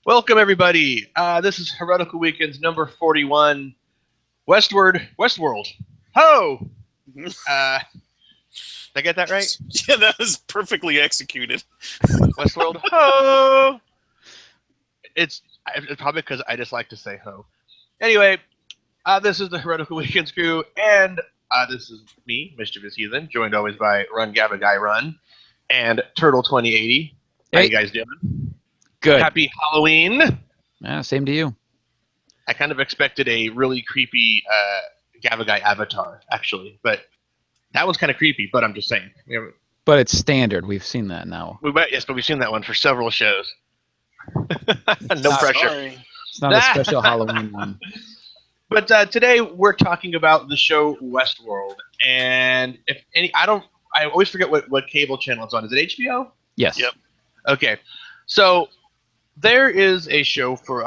Welcome, everybody. This is Heretical Weekends number 41. Westworld. Ho! Did I get that right? Yeah, that was perfectly executed. Westworld Ho! It's probably because I just like to say ho. Anyway, this is the Heretical Weekends crew, and this is me, Mischievous Heathen, joined always by Run Gava Guy Run and Turtle 2080. How you Hey, guys doing? good. Happy Halloween! Yeah, same to you. I kind of expected a really creepy Gavagai avatar, actually, but that one's kind of creepy. But I'm just saying, But it's standard. We've seen that now. yes, but we've seen that one for several shows. It's No not, pressure. Sorry. it's not a special Halloween one. But today we're talking about the show Westworld, and if any, I always forget what cable channel it's on. Is it HBO? Yes. Yep. Okay, so there is a show for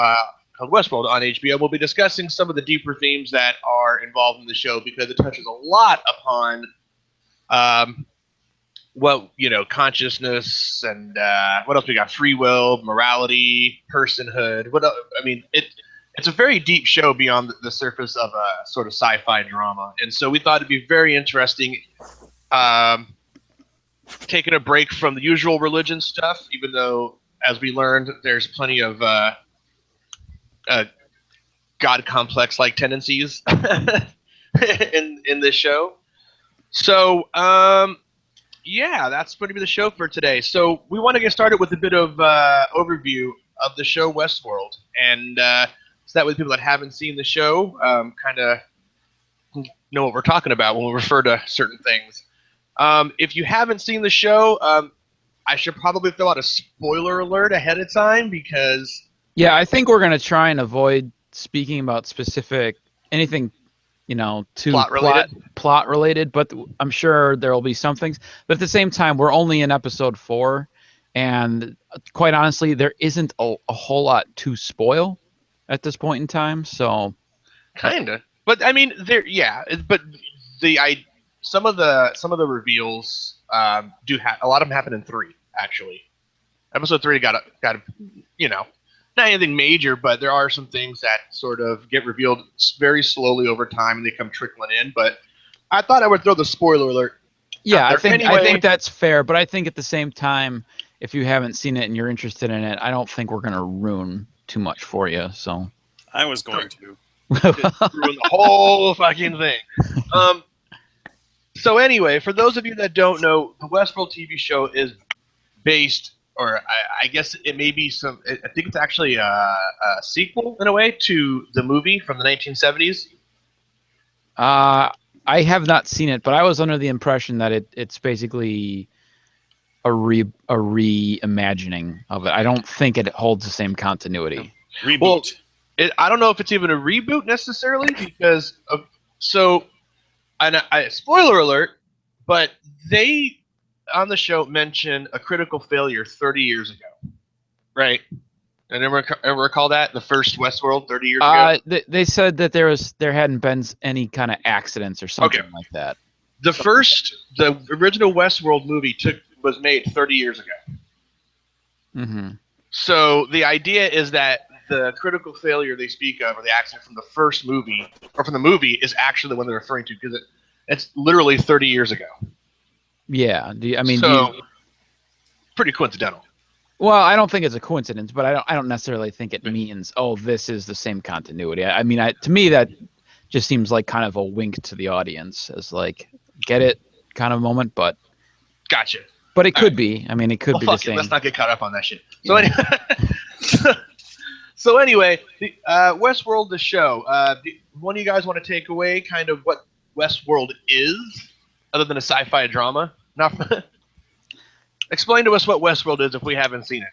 called Westworld on HBO. We'll be discussing some of the deeper themes that are involved in the show because it touches a lot upon consciousness and what else we got? Free will, morality, personhood. It's a very deep show beyond the surface of a sort of sci-fi drama, and so we thought it'd be very interesting. Um, Taking a break from the usual religion stuff, even though, as we learned, there's plenty of god complex like tendencies in this show. So yeah, that's going to be the show for today. So we want to get started with a bit of overview of the show Westworld, and so that way people that haven't seen the show kind of know what we're talking about when we refer to certain things. If you haven't seen the show, I should probably throw out a spoiler alert ahead of time because Yeah, I think we're gonna try and avoid speaking about specific anything, too plot related. plot related. But I'm sure there will be some things. But at the same time, we're only in episode 4, and quite honestly, there isn't a whole lot to spoil at this point in time. So Kinda, but I mean, there. Yeah, but the I some of the reveals do a lot of them happen in three actually. Episode three got not anything major, but there are some things that sort of get revealed very slowly over time and they come trickling in. But I thought I would throw the spoiler alert yeah, out I there think I anyway. think that's fair, but I think at the same time, if you haven't seen it and you're interested in it, I don't think we're gonna ruin too much for you. So, I was going to. Just ruin the whole fucking thing. Um, so anyway, for those of you that don't know, the Westworld TV show is based, or I guess it may be some. I think it's actually a sequel in a way to the movie from the 1970s. I have not seen it, but I was under the impression that it's basically a reimagining of it. I don't think it holds the same continuity. Reboot. Well, I don't know if it's even a reboot necessarily because spoiler alert, but they on the show mention a critical failure 30 years ago, right? And ever recall that the first Westworld 30 years ago? They said that there hadn't been any kind of accidents or something Okay. like that. The original Westworld movie was made 30 years ago. Mm-hmm. So the idea is that the critical failure they speak of, or the accident from the first movie, or from the movie, is actually the one they're referring to because it's literally 30 years ago. Yeah. Pretty coincidental. Well, I don't think it's a coincidence, but I don't necessarily think it means this is the same continuity. To me that just seems like kind of a wink to the audience as like get it kind of moment, but Gotcha. But it could be. I mean, it could be the same. Let's not get caught up on that shit. So anyway, Westworld, the show. One of you guys want to take away kind of what Westworld is, other than a sci-fi drama? Explain to us what Westworld is if we haven't seen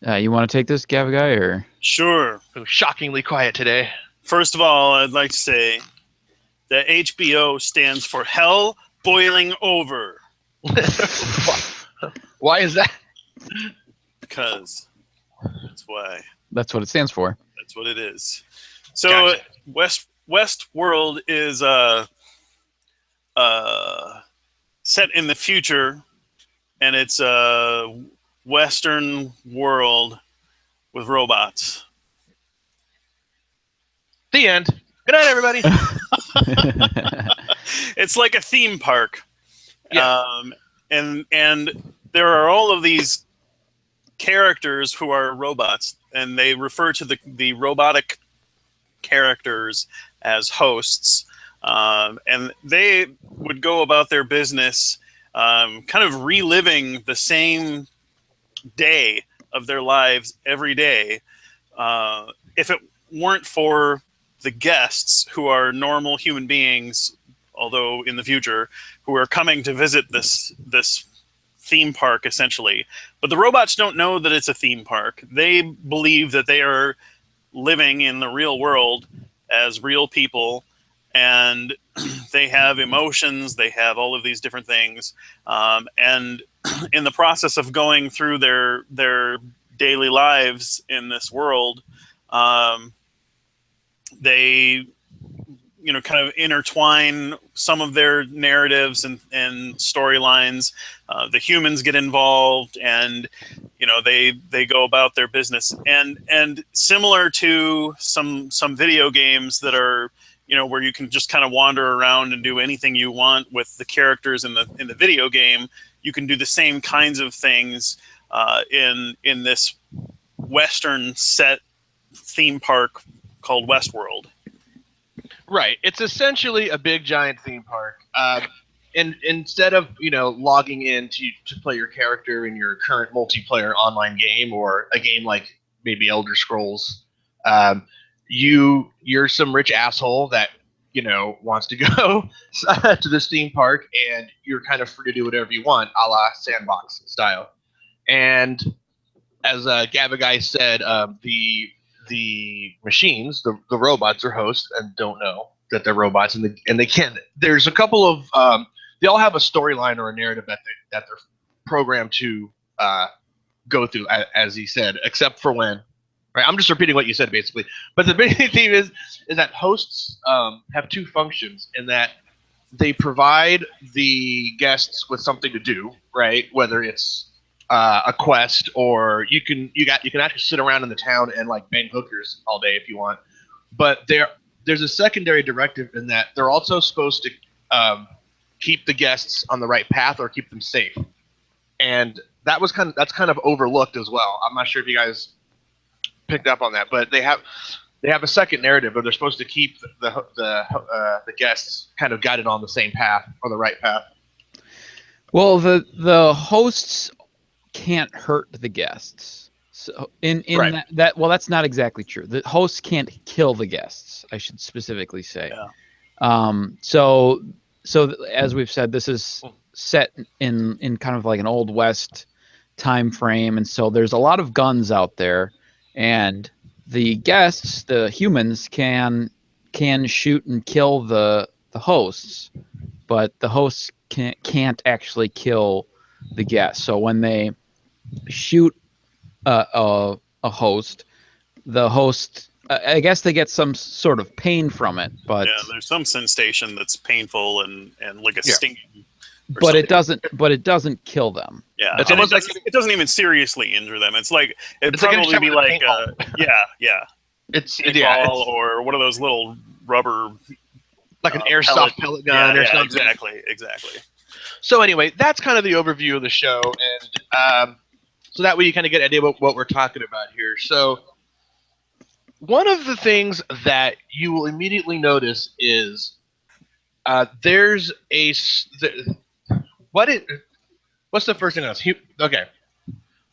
it. You want to take this, Gav guy, or? Sure. Shockingly quiet today. First of all, I'd like to say that HBO stands for Hell Boiling Over. Why is that? Because that's why. That's what it stands for. That's what it is. So Gotcha. Westworld is set in the future, and it's a Western world with robots. The end. Good night, everybody. It's like a theme park. Yeah. And there are all of these characters who are robots, and they refer to the robotic characters as hosts. And they would go about their business kind of reliving the same day of their lives every day. If it weren't for the guests, who are normal human beings, although in the future, who are coming to visit this theme park, essentially. But the robots don't know that it's a theme park. They believe that they are living in the real world as real people, and they have emotions, they have all of these different things. And in the process of going through their daily lives in this world, they kind of intertwine some of their narratives and storylines. The humans get involved, and they go about their business. And similar to some video games that are where you can just kind of wander around and do anything you want with the characters in the video game, you can do the same kinds of things in this Western set theme park called Westworld. Right. It's essentially a big giant theme park. And instead of logging in to play your character in your current multiplayer online game or a game like maybe Elder Scrolls, you're some rich asshole that wants to go to this theme park, and you're kind of free to do whatever you want, a la sandbox style. And as Gabagai said, the machines, the robots are hosts and don't know that they're robots, and they can't. There's a couple of they all have a storyline or a narrative that they're programmed to go through, as he said, except for when. Right, I'm just repeating what you said basically, but the big thing is that hosts have two functions in that they provide the guests with something to do, right? Whether it's a quest, or you can actually sit around in the town and like bang hookers all day if you want. But there's a secondary directive in that they're also supposed to keep the guests on the right path or keep them safe, and that's kind of overlooked as well. I'm not sure if you guys picked up on that, but they have a second narrative where they're supposed to keep the guests kind of guided on the same path or the right path. Well, the hosts can't hurt the guests. So in Right. that well, that's not exactly true. The hosts can't kill the guests, I should specifically say. Yeah. So as we've said, this is set in kind of like an old west time frame, and so there's a lot of guns out there, and the guests, the humans, can shoot and kill the hosts, but the hosts can't actually kill the guests. So when they shoot a host, the host, I guess they get some sort of pain from it, but yeah, there's some sensation that's painful and like a stinging. But it doesn't kill them. Yeah, it's and almost it doesn't even seriously injure them. It's like it'd It's like probably be like yeah. It's paintball or one of those little rubber, like an airsoft pellet gun or something. Exactly. So anyway, that's kind of the overview of the show, and so that way you kind of get an idea about what we're talking about here. So one of the things that you will immediately notice is there's what's the first thing I noticed? Okay.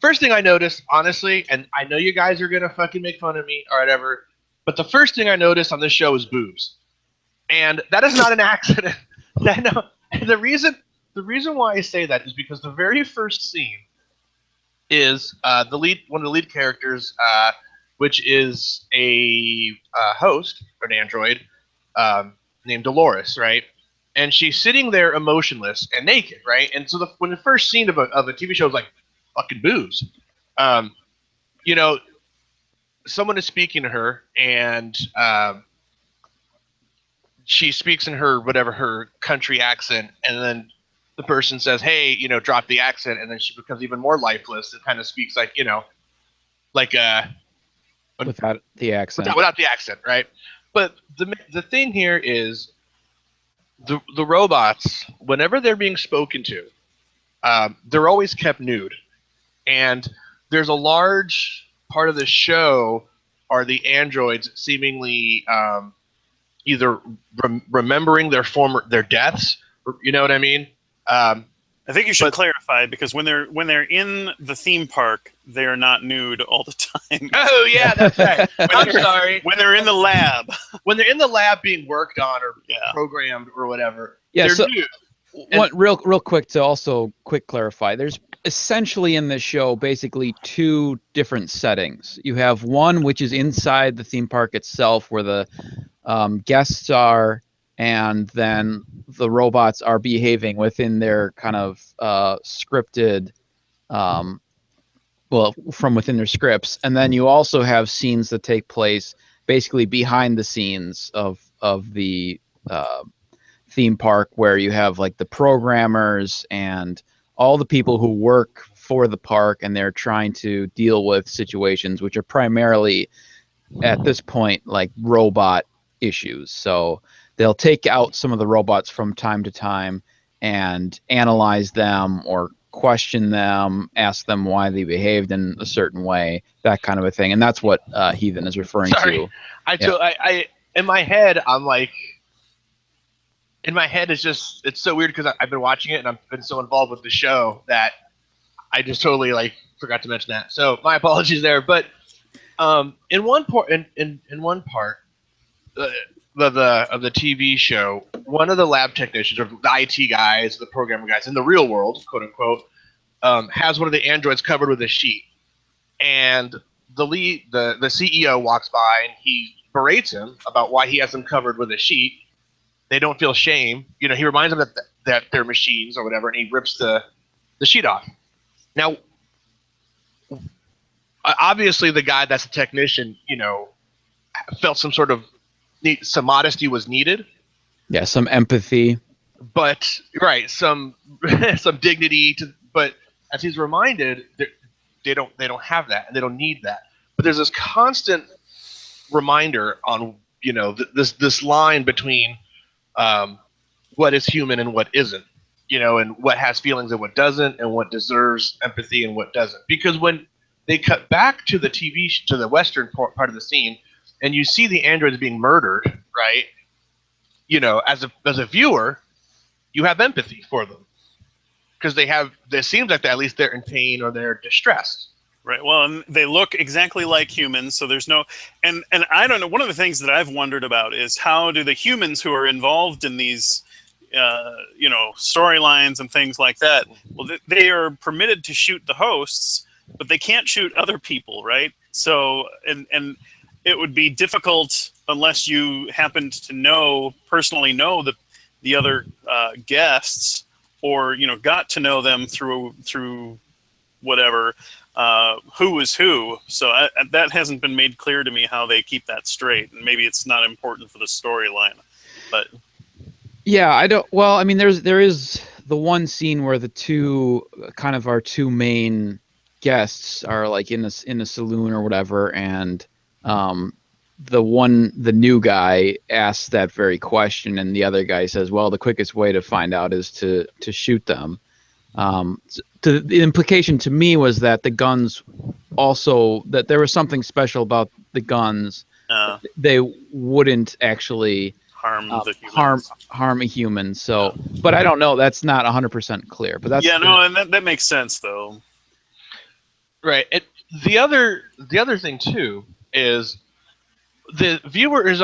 First thing I noticed, honestly, and I know you guys are going to fucking make fun of me or whatever, but the first thing I noticed on this show is boobs. And that is not an accident. The reason why I say that is because the very first scene is one of the lead characters, which is a host, an android, named Dolores, right? And she's sitting there emotionless and naked, right? And so when the first scene of a TV show is like fucking boobs, someone is speaking to her, and she speaks in her country accent, and then the person says, "Hey, drop the accent," and then she becomes even more lifeless. It kind of speaks like without the accent. without the accent, right? But the thing here is the robots, whenever they're being spoken to, they're always kept nude, and there's a large part of the show are the androids seemingly either remembering their deaths, you know what I mean? I think you should But- clarify, because when they're in the theme park, they're not nude all the time. Oh yeah, that's right. I'm sorry. When they're in the lab, When they're in the lab being worked on or Yeah. programmed or whatever, Yeah, they're so- nude. One real quick to also quick clarify. There's essentially in this show basically two different settings. You have one which is inside the theme park itself, where the guests are, and then the robots are behaving within their kind of scripted, well, from within their scripts. And then you also have scenes that take place basically behind the scenes of the theme park, where you have like the programmers and all the people who work for the park, and they're trying to deal with situations which are primarily at this point like robot issues. So they'll take out some of the robots from time to time and analyze them or question them, ask them why they behaved in a certain way, that kind of a thing. And that's what Heathen is referring Sorry. to. I in my head, I'm like, in my head, it's so weird because I've been watching it and I've been so involved with the show that I just totally like forgot to mention that. So my apologies there. But in one part, in one part of the TV show, one of the lab technicians or the IT guys, the programmer guys in the real world, quote unquote, has one of the androids covered with a sheet, and the CEO walks by and he berates him about why he has them covered with a sheet. They don't feel shame. You know, he reminds them that they're machines or whatever, and he rips the sheet off. Now, obviously, the guy that's a technician, you know, felt some sort of some modesty was needed. Yeah, some empathy. But right, some some dignity to. But as he's reminded, they don't have that, and they don't need that. But there's this constant reminder on, you know, this line between what is human and what isn't, you know, and what has feelings and what doesn't, and what deserves empathy and what doesn't. Because when they cut back to the to the western part of the scene, and you see the androids being murdered, right? You know, as a viewer, you have empathy for them because it seems like at least they're in pain or they're distressed. right? Well, and they look exactly like humans, so there's no, and I don't know. One of the things that I've wondered about is how do the humans who are involved in these, you know, storylines and things like that, well, they are permitted to shoot the hosts, but they can't shoot other people, right? So, and it would be difficult unless you happened to personally know the other guests, or, you know, got to know them through whatever, who is who. So that hasn't been made clear to me how they keep that straight, and maybe it's not important for the storyline, but Yeah, I don't. Well, I mean, there is the one scene where the two kind of our two main guests are like in a saloon or whatever, and the new guy asks that very question, and the other guy says, "Well, the quickest way to find out is to shoot them." The implication to me was that the guns also, that there was something special about the guns. They wouldn't actually harm the humans. harm a human. So, but I don't know. That's not 100% clear. But that's and that makes sense though. Right. The other thing too is the viewer is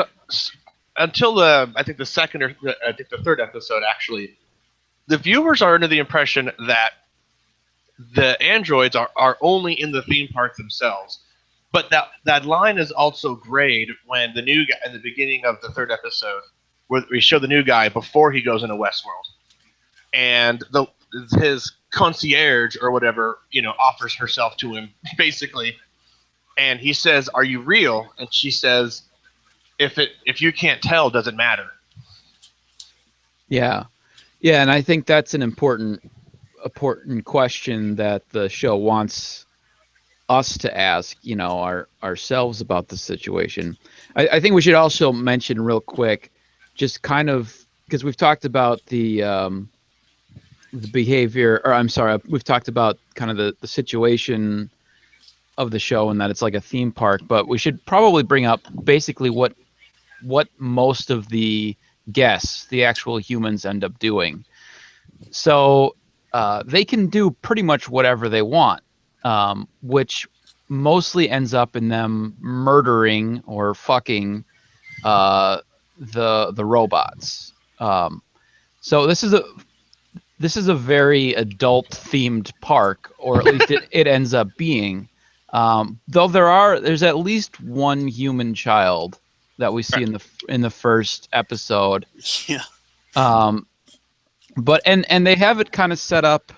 until I think the second or I think the third episode actually, the viewers are under the impression that the androids are only in the theme park themselves. But that line is also grayed when the new guy in the beginning of the third episode, where we show the new guy before he goes into Westworld, and his concierge or whatever, you know, offers herself to him basically, and he says, "Are you real?" And she says, "If you can't tell, doesn't matter." Yeah, and I think that's an important question that the show wants us to ask, ourselves about the situation. I think we should also mention real quick, just kind of because we've talked about the behavior, or I'm sorry, we've talked about kind of the situation of the show and that it's like a theme park, but we should probably bring up basically what most of the guests, the actual humans, end up doing. So they can do pretty much whatever they want, which mostly ends up in them murdering or fucking the robots. So this is a very adult themed park, or at least it ends up being. Though there's at least one human child that we see in the first episode. Yeah. But they have it kind of set up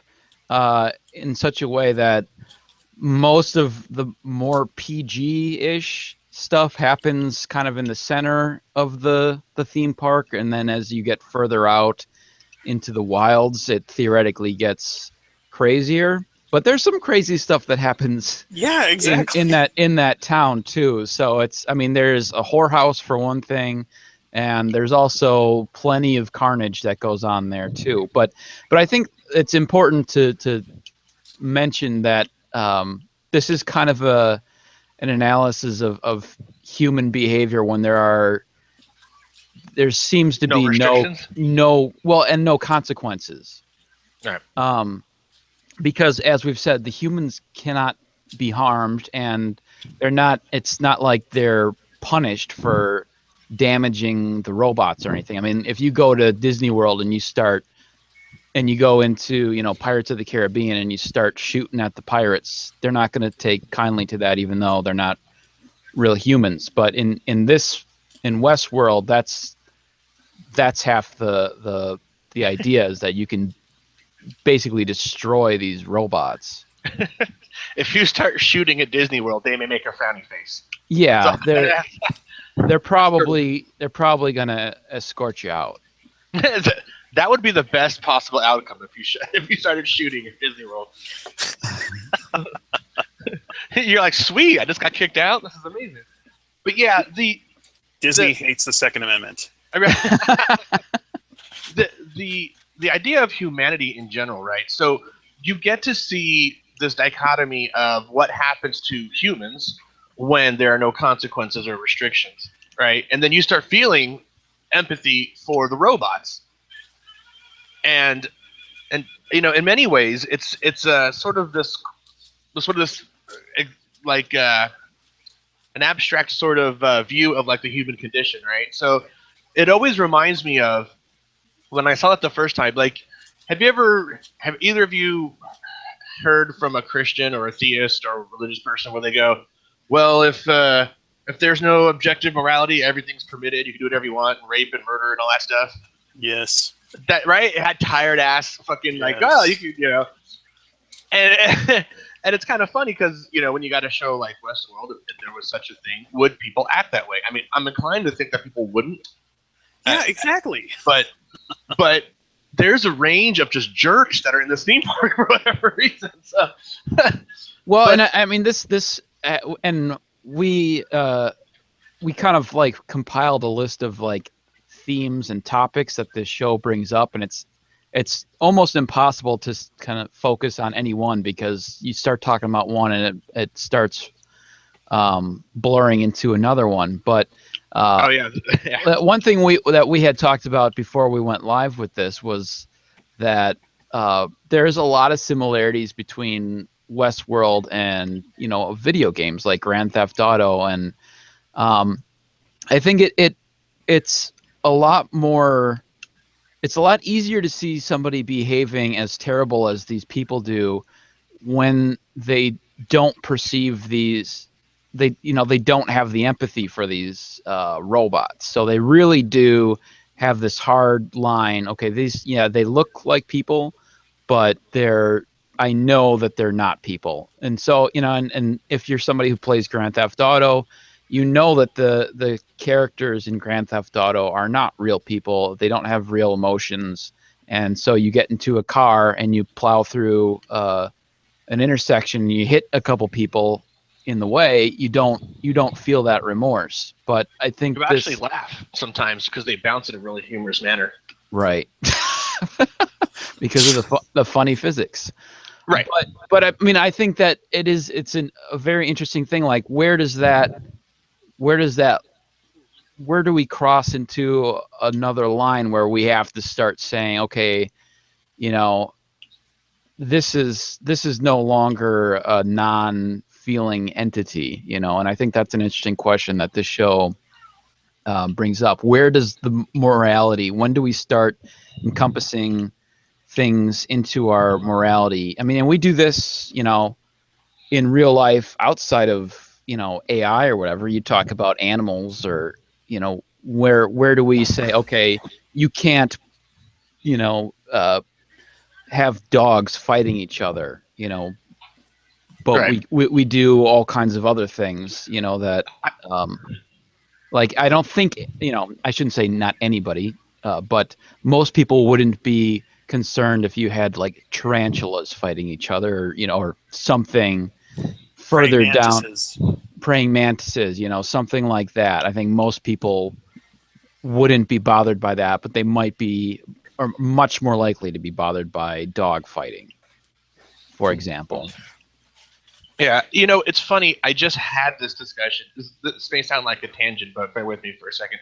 in such a way that most of the more PG-ish stuff happens kind of in the center of the theme park, and then as you get further out into the wilds, it theoretically gets crazier. But there's some crazy stuff that happens Yeah, exactly. in that town too. So there's a whorehouse for one thing, and there's also plenty of carnage that goes on there too. But I think it's important to mention that this is kind of an analysis of human behavior when there seems to be no consequences. All right. Because as we've said, the humans cannot be harmed, and it's not like they're punished for damaging the robots or anything. I mean, if you go to Disney World and you go into, Pirates of the Caribbean and you start shooting at the pirates, they're not going to take kindly to that, even though they're not real humans. But in Westworld, that's half the idea, is that you can basically destroy these robots. If you start shooting at Disney World, they may make a frowny face. Yeah, they're probably gonna escort you out. That would be the best possible outcome if you started shooting at Disney World. You're like, sweet, I just got kicked out. This is amazing. But yeah, Disney hates the Second Amendment. The idea of humanity in general, right? So you get to see this dichotomy of what happens to humans when there are no consequences or restrictions, right? And then you start feeling empathy for the robots, and in many ways, it's sort of this like an abstract sort of view of like the human condition, right? So it always reminds me of when I saw it the first time. Like, have either of you heard from a Christian or a theist or a religious person where they go, well, if there's no objective morality, everything's permitted, you can do whatever you want, rape and murder and all that stuff? Yes. That, right? It had tired ass fucking Yes. like, oh, you can, and and it's kind of funny because when you got a show like Westworld, if there was such a thing, would people act that way? I mean, I'm inclined to think that people wouldn't. Yeah, exactly. But there's a range of just jerks that are in this theme park for whatever reason. So, and I mean this, and we kind of like compiled a list of like themes and topics that this show brings up, and it's almost impossible to kind of focus on any one, because you start talking about one and it starts blurring into another one. But yeah. one thing that we had talked about before we went live with this was that there's a lot of similarities between Westworld and video games like Grand Theft Auto, and I think it's a lot more. It's a lot easier to see somebody behaving as terrible as these people do when they don't perceive these. They don't have the empathy for these robots, so they really do have this hard line. Okay, they look like people, but I know that they're not people. And so and if you're somebody who plays Grand Theft Auto, you know that the characters in Grand Theft Auto are not real people. They don't have real emotions, and so you get into a car and you plow through an intersection, you hit a couple people, in the way, you don't feel that remorse. But I think You actually laugh sometimes because they bounce in a really humorous manner. right. Because of the funny physics. Right. But I mean, I think that it's a very interesting thing. Like, where do we cross into another line where we have to start saying, okay, you know, this is no longer a non-feeling entity, you know? And I think that's an interesting question that this show brings up. Where does the morality? When do we start encompassing things into our morality? I mean, and we do this, you know, in real life outside of, you know, AI or whatever. You talk about animals, or, you know, where do we say, okay, you can't, you know, have dogs fighting each other, you know, but Right. we do all kinds of other things, you know, that like, I don't think, you know, I shouldn't say not anybody, but most people wouldn't be concerned if you had like tarantulas fighting each other, you know, or something further down, praying mantises, you know, something like that. I think most people wouldn't be bothered by that, but they might be, or much more likely to be bothered by dog fighting, for example. Yeah, you know, it's funny. I just had this discussion. This may sound like a tangent, but bear with me for a second.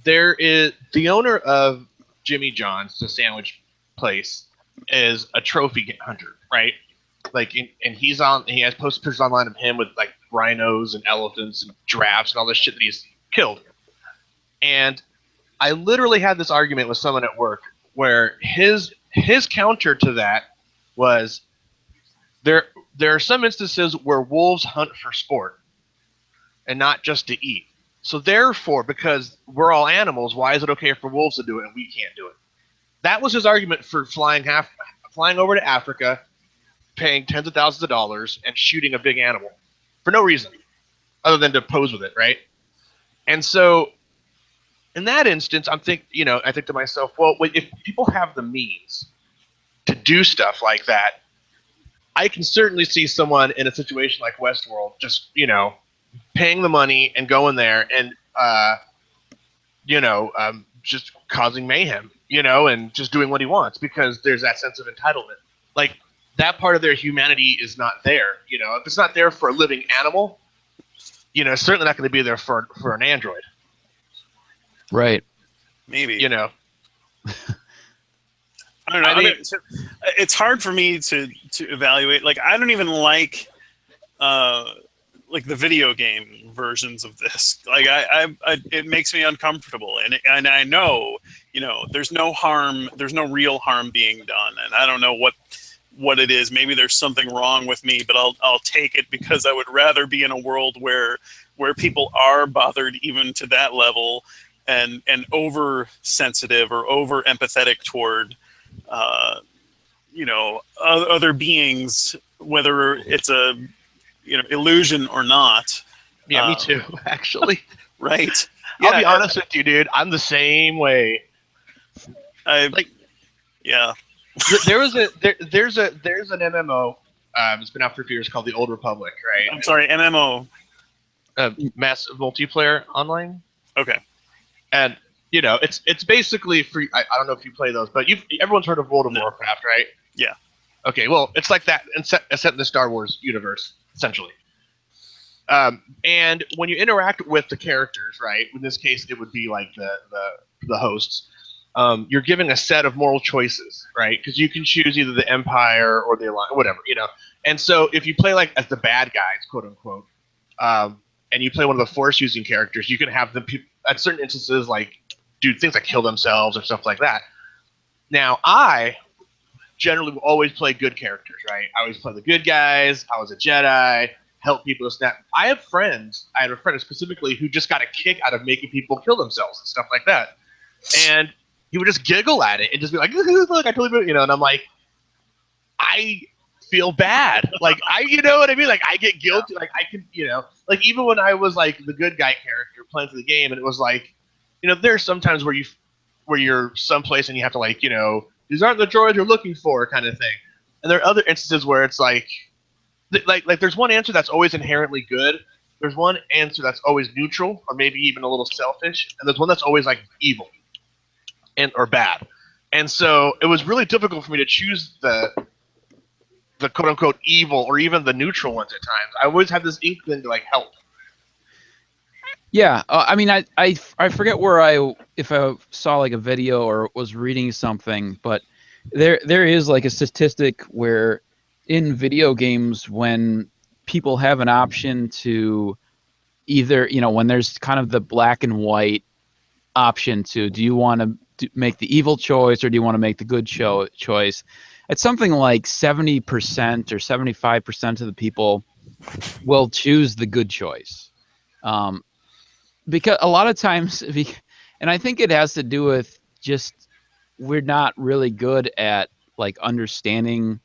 There is the owner of Jimmy John's, the sandwich place, is a trophy hunter, right? Like, and he has posted pictures online of him with like rhinos and elephants and giraffes and all this shit that he's killed. And I literally had this argument with someone at work where his counter to that was there are some instances where wolves hunt for sport and not just to eat. So therefore, because we're all animals, why is it okay for wolves to do it and we can't do it? That was his argument for flying over to Africa, paying tens of thousands of dollars, and shooting a big animal for no reason other than to pose with it, right? And so, in that instance, I think to myself, well, if people have the means to do stuff like that, I can certainly see someone in a situation like Westworld just, paying the money and going there and, just causing mayhem, and just doing what he wants because there's that sense of entitlement. Like, that part of their humanity is not there. If it's not there for a living animal, it's certainly not going to be there for an android. Right. Maybe. I don't know. I mean, it's hard for me to evaluate. Like, I don't even like the video game versions of this. Like, it makes me uncomfortable, and I know, there's no harm, there's no real harm being done, and I don't know what it is. Maybe there's something wrong with me, but I'll take it because I would rather be in a world where people are bothered even to that level, and oversensitive or over empathetic toward other beings, whether it's a illusion or not. Yeah, me too, actually. Right. Yeah, I'll be honest with you, dude. I'm the same way. Yeah. There's an MMO. It's been out for a few years called The Old Republic, right? I'm sorry, MMO. Massive multiplayer online. Okay. And it's basically free. I don't know if you play those, but everyone's heard of World of Warcraft, right? Yeah. Okay, well, it's like that, set in the Star Wars universe, essentially. And when you interact with the characters, right? In this case, it would be like the hosts. You're given a set of moral choices, right? Because you can choose either the Empire or the Alliance, whatever, And so if you play like as the bad guys, quote unquote, and you play one of the Force-using characters, you can have them at certain instances like do things like kill themselves or stuff like that. Now, I generally will always play good characters, right? I always play the good guys. I was a Jedi, help people snap. I had a friend specifically who just got a kick out of making people kill themselves and stuff like that. And he would just giggle at it and just be like, look, I totally, and I'm like, I feel bad. Like, you know what I mean? Like, I get guilty. Like, I can, like, even when I was like the good guy character playing through the game, and it was like, there's sometimes where you're someplace and you have to like, these aren't the droids you're looking for kind of thing. And there are other instances where it's like, like there's one answer that's always inherently good. There's one answer that's always neutral, or maybe even a little selfish, and there's one that's always like evil and or bad. And so it was really difficult for me to choose the quote unquote evil or even the neutral ones at times. I always have this inkling to like help. Yeah, I mean, I forget where if I saw like a video or was reading something, but there is like a statistic where in video games when people have an option to either, when there's kind of the black and white option to, do you want to make the evil choice or do you want to make the good choice? It's something like 70% or 75% of the people will choose the good choice. Because a lot of times, and I think it has to do with just we're not really good at like understanding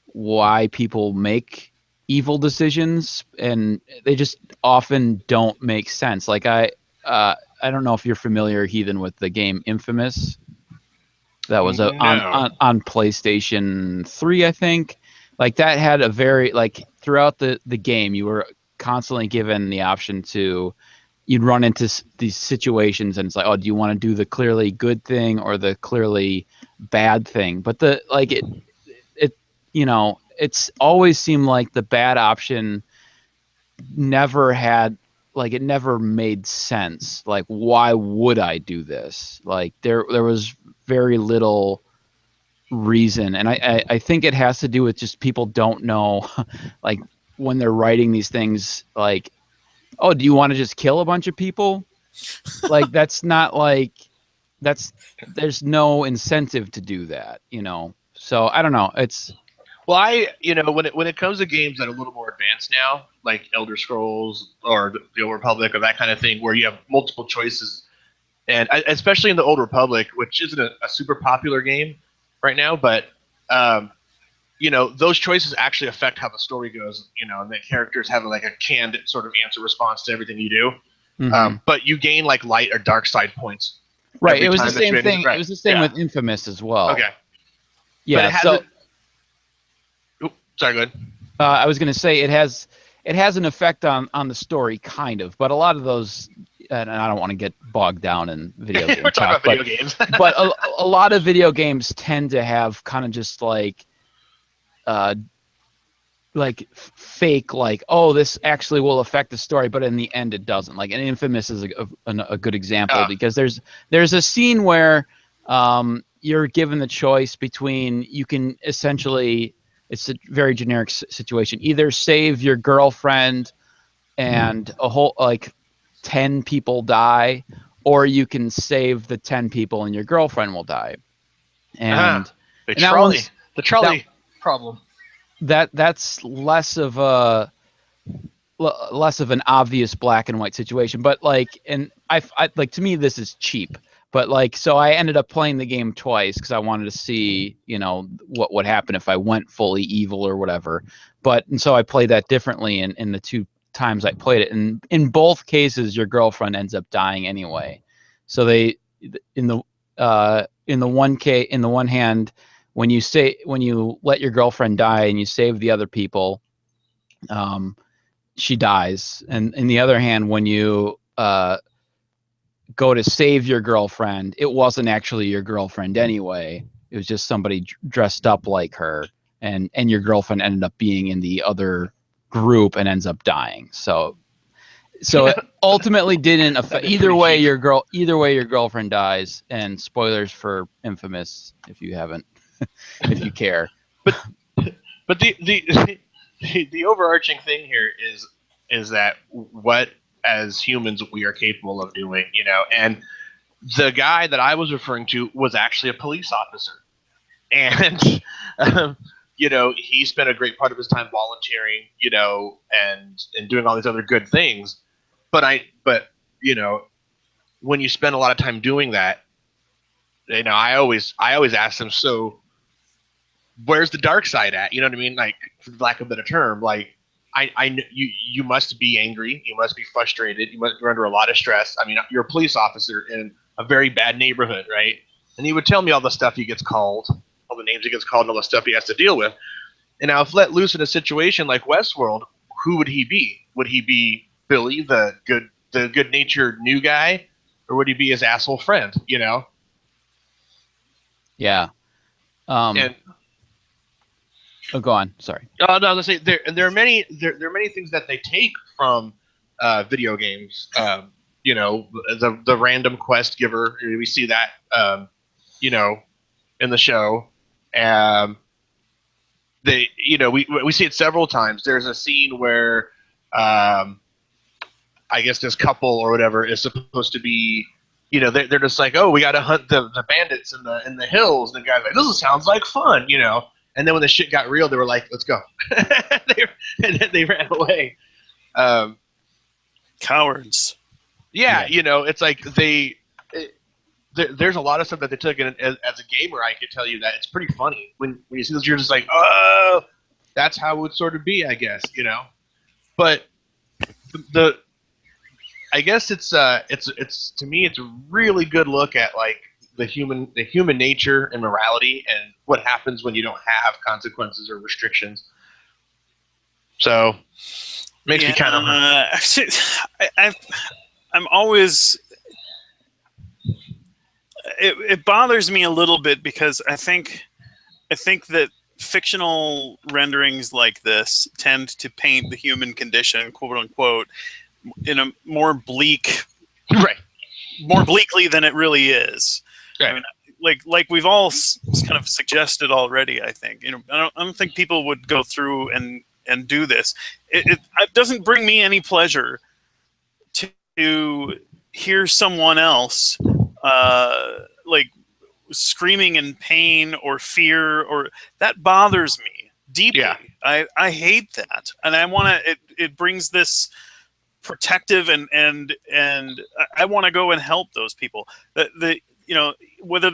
why people make evil decisions, and they just often don't make sense. Like I don't know if you're familiar, Heathen, with the game Infamous. That was No. on PlayStation 3, I think. Like that had a very like throughout the game, you were constantly given the option to you'd run into these situations and it's like, oh, do you want to do the clearly good thing or the clearly bad thing? But it's always seemed like the bad option never had like it never made sense. Like, why would I do this? Like there was very little reason, and I think it has to do with just people don't know like when they're writing these things, like, oh, do you want to just kill a bunch of people? Like that's not like there's no incentive to do that, So I don't know. It's Well, when it comes to games that are a little more advanced now, like Elder Scrolls or the Old Republic or that kind of thing, where you have multiple choices, and especially in the Old Republic, which isn't a super popular game right now, but um, those choices actually affect how the story goes. And the characters have like a canned sort of answer response to everything you do. But you gain like light or dark side points. right. every It was the time that you same make thing. right. It was the same Yeah. with Infamous as well. Okay. Yeah. But it So hasn't. Sorry, go ahead. I was going to say it has an effect on the story, kind of, but a lot of those, and I don't want to get bogged down in video game We're talking talk, about video games. but a lot of video games tend to have kind of just like fake, like, oh, this actually will affect the story, but in the end it doesn't. Like, and Infamous is a good example because there's a scene where you're given the choice between, you can essentially, it's a very generic situation, either save your girlfriend and a whole like 10 people die, or you can save the 10 people and your girlfriend will die. And, the and that trolley, one's the trolley problem. that's less of an obvious black and white situation, but like, and I like, to me this is cheap, but like, so I ended up playing the game twice because I wanted to see what would happen if I went fully evil or whatever. And so I played that differently in the two times I played it, and in both cases your girlfriend ends up dying anyway. So they in the one hand, when you let your girlfriend die and you save the other people, she dies. And in the other hand, when you go to save your girlfriend, it wasn't actually your girlfriend anyway. It was just somebody dressed up like her, and your girlfriend ended up being in the other group and ends up dying. So it ultimately didn't affect either way. Your girlfriend dies, and spoilers for Infamous if you haven't, if you care. But the overarching thing here is that what as humans we are capable of doing, and the guy that I was referring to was actually a police officer, and he spent a great part of his time volunteering, and doing all these other good things. But when you spend a lot of time doing that, I always ask them, so where's the dark side at? You know what I mean? Like, for lack of a better term, like you must be angry, you must be frustrated, you're under a lot of stress. I mean, you're a police officer in a very bad neighborhood, right? And he would tell me all the stuff he gets called, all the names he gets called, and all the stuff he has to deal with. And now, if let loose in a situation like Westworld, who would he be? Would he be Billy, the good-natured new guy, or would he be his asshole friend? You know? Yeah. And Oh, go on. Sorry. no, let's say there are many things that they take from video games. You know, the random quest giver. We see that. You know, in the show. We see it several times. There's a scene where I guess this couple or whatever is supposed to be, they're just like, oh, we got to hunt the bandits in the hills. And the guy's like, this sounds like fun, you know. And then when the shit got real, they were like, let's go. And then they ran away. Cowards. Yeah, it's like there's a lot of stuff that they took, and as a gamer, I can tell you that it's pretty funny when you see those. You're just like, oh, that's how it would sort of be, I guess, But I guess it's to me, it's a really good look at like the human nature and morality, and what happens when you don't have consequences or restrictions. So makes me kind of. I'm always. It bothers me a little bit because I think that fictional renderings like this tend to paint the human condition, quote unquote, in a more bleak, right, more bleakly than it really is. Right. I mean, like we've all kind of suggested already. I think I don't think people would go through and do this. It doesn't bring me any pleasure to hear someone else like screaming in pain or fear, or that bothers me deeply. Yeah. I hate that, and I want to. It brings this protective and I want to go and help those people. Whether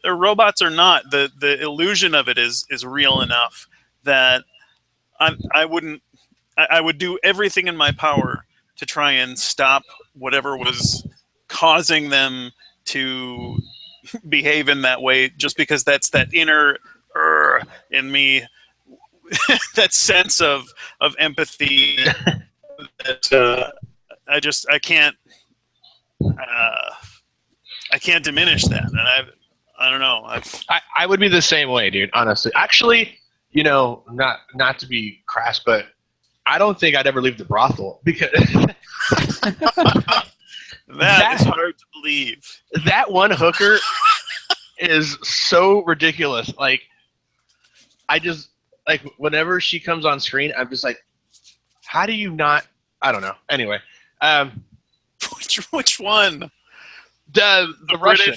they're robots or not, the illusion of it is real enough that I would do everything in my power to try and stop whatever was causing them to behave in that way, just because that's that inner in me, that sense of empathy that I can't diminish that, and I don't know. I would be the same way, dude. Honestly, actually, not to be crass, but I don't think I'd ever leave the brothel because that is hard to believe. That one hooker is so ridiculous. Like, I just whenever she comes on screen, I'm just like, how do you not? I don't know. Anyway, which one? The Russian.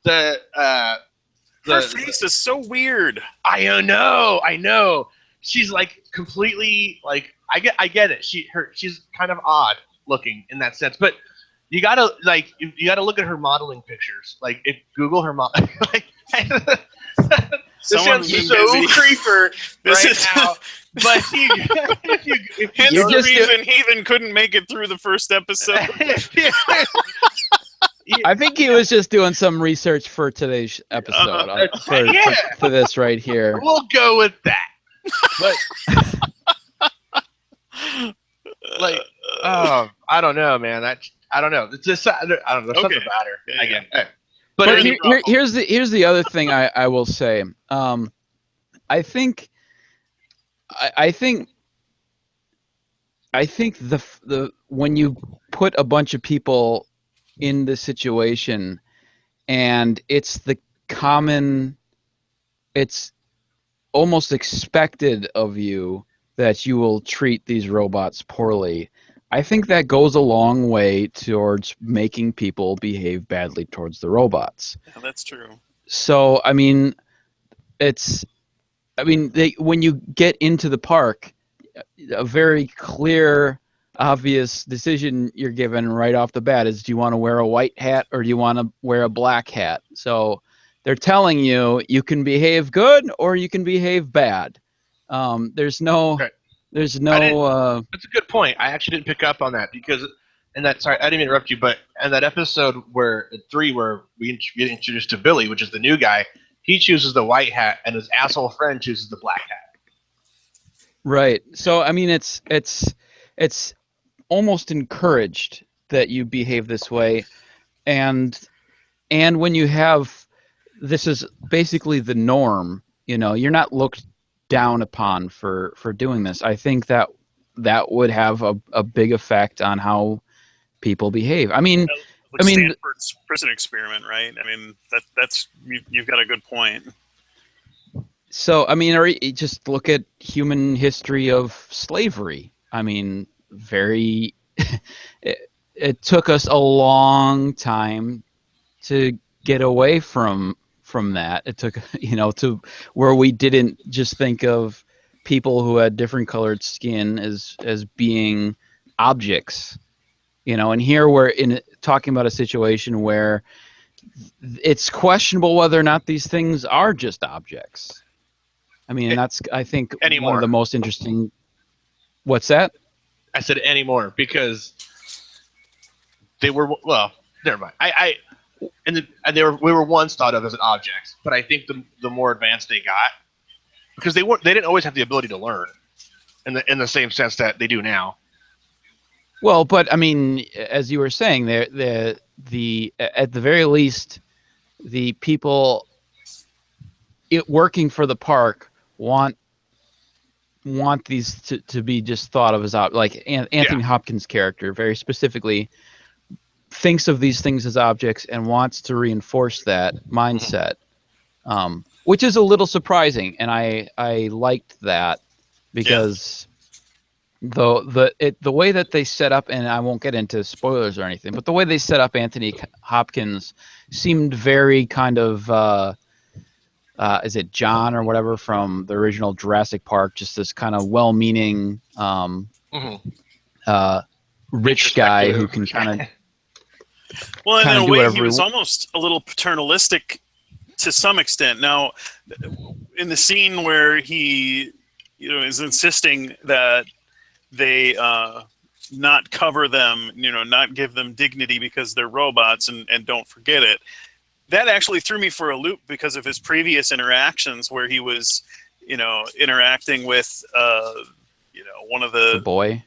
Her face is so weird. I know. She's like completely like I get it. She's kind of odd looking in that sense, but you gotta look at her modeling pictures. Like, if Google her model, like this sounds so creeper now. But if you hence the reason Heathen couldn't make it through the first episode. I think he was just doing some research for today's episode for this right here. We'll go with that. But I don't know, man. I don't know. It's just I don't know. There's something about her. Yeah. Again. But here's the other thing I will say. I think the when you put a bunch of people in this situation, and it's almost expected of you that you will treat these robots poorly. I think that goes a long way towards making people behave badly towards the robots. Yeah, that's true. So, when you get into the park, a very clear, obvious decision you're given right off the bat is, do you want to wear a white hat or do you want to wear a black hat? So they're telling you can behave good or you can behave bad. There's no... Okay. That's a good point. I actually didn't pick up on that because, sorry, I didn't interrupt you, but in that episode where we get introduced to Billy, which is the new guy, he chooses the white hat, and his asshole friend chooses the black hat. Right. So I mean, it's almost encouraged that you behave this way, and when you have this is basically the norm. You're not looked down upon for doing this. I think that would have a big effect on how people behave. Like Stanford's prison experiment, right? I mean, that's you've got a good point. So, or just look at human history of slavery. Very, it took us a long time to get away from that. It took, to where we didn't just think of people who had different colored skin as being objects, and here we're talking about a situation where it's questionable whether or not these things are just objects. And that's, I think, one of the most interesting. What's that? I said anymore because they were, well, never mind. We were once thought of as an object, but I think the more advanced they got, because they didn't always have the ability to learn in the same sense that they do now. Well, but as you were saying, the at the very least, the people working for the park want these to be just thought of as like Anthony Hopkins' character very specifically thinks of these things as objects and wants to reinforce that mindset, which is a little surprising, and I liked that because the way that they set up, and I won't get into spoilers or anything, but the way they set up Anthony Hopkins seemed very kind of is it John or whatever from the original Jurassic Park, just this kind of well-meaning rich guy who can kind of well, in a way he was almost a little paternalistic to some extent. Now, in the scene where he is insisting that they not cover them, not give them dignity because they're robots and don't forget it. That actually threw me for a loop because of his previous interactions where he was, interacting with, one of the boy.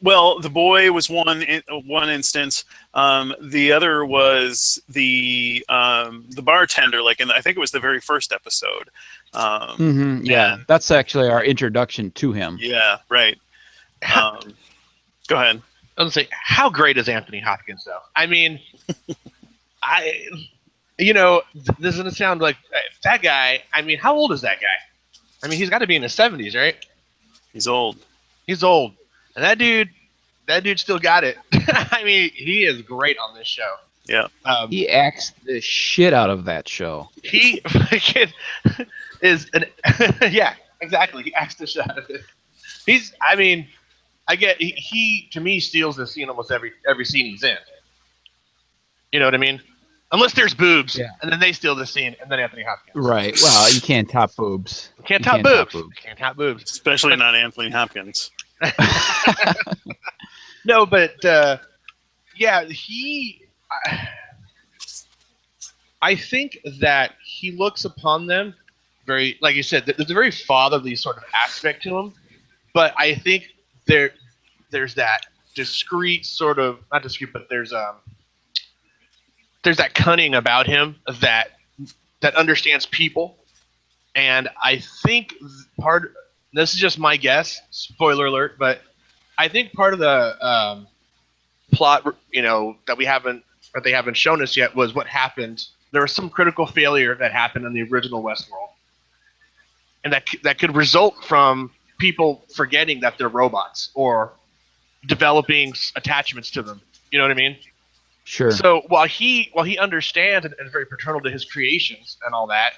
Well, the boy was one instance. The other was the bartender, I think it was the very first episode. Yeah, that's actually our introduction to him. Yeah, right. Go ahead. I was gonna say, how great is Anthony Hopkins, though? This is gonna sound like that guy. How old is that guy? He's got to be in his 70s, right? He's old. He's old, and that dude still got it. He is great on this show. Yeah. He acts the shit out of that show. He is an yeah, exactly. He acts the shit out of it. He to me steals the scene almost every scene he's in. You know what I mean? Unless there's boobs, and then they steal the scene, and then Anthony Hopkins. Right. Well, you can't top boobs. Can't top boobs. Can't top boobs. Especially not Anthony Hopkins. No, but I think that he looks upon them very, like you said, there's a very fatherly sort of aspect to him. But I think there's that discreet sort of, not discreet, but there's that cunning about him that understands people. And I think this is just my guess, spoiler alert, but I think part of the plot, that they haven't shown us yet was what happened. There was some critical failure that happened in the original Westworld. And that could result from people forgetting that they're robots or developing attachments to them. You know what I mean? Sure. So while he understands and is very paternal to his creations and all that,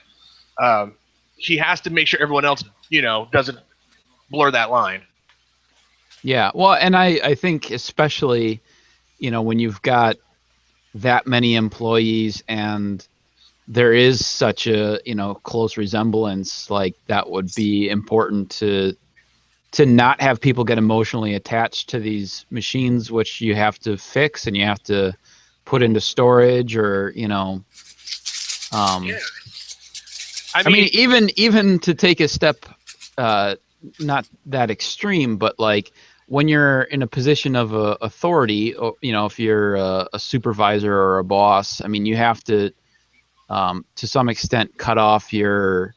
he has to make sure everyone else, doesn't blur that line. Yeah. Well, and I think especially, when you've got that many employees and there is such a, close resemblance, like that would be important to not have people get emotionally attached to these machines, which you have to fix and you have to put into storage or, I mean, even to take a step, not that extreme, but like when you're in a position of authority, or, if you're a supervisor or a boss, I mean, you have to some extent, cut off your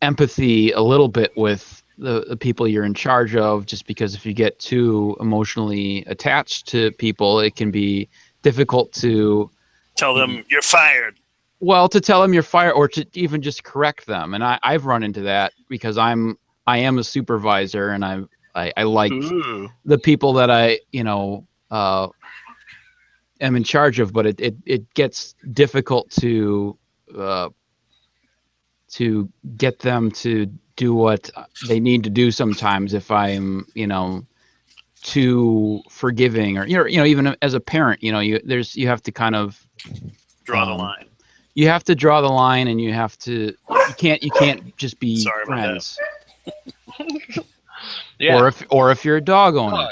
empathy a little bit with the people you're in charge of, just because if you get too emotionally attached to people, it can be difficult to tell them you're fired. Well, to tell them you're fired, or to even just correct them. And I've run into that because I am a supervisor, and I like the people that I am in charge of, but it gets difficult to get them to do what they need to do sometimes if I'm too forgiving, or even as a parent, you have to kind of draw the line. You have to draw the line, and you can't just be Sorry friends. Yeah. Or if you're a dog owner.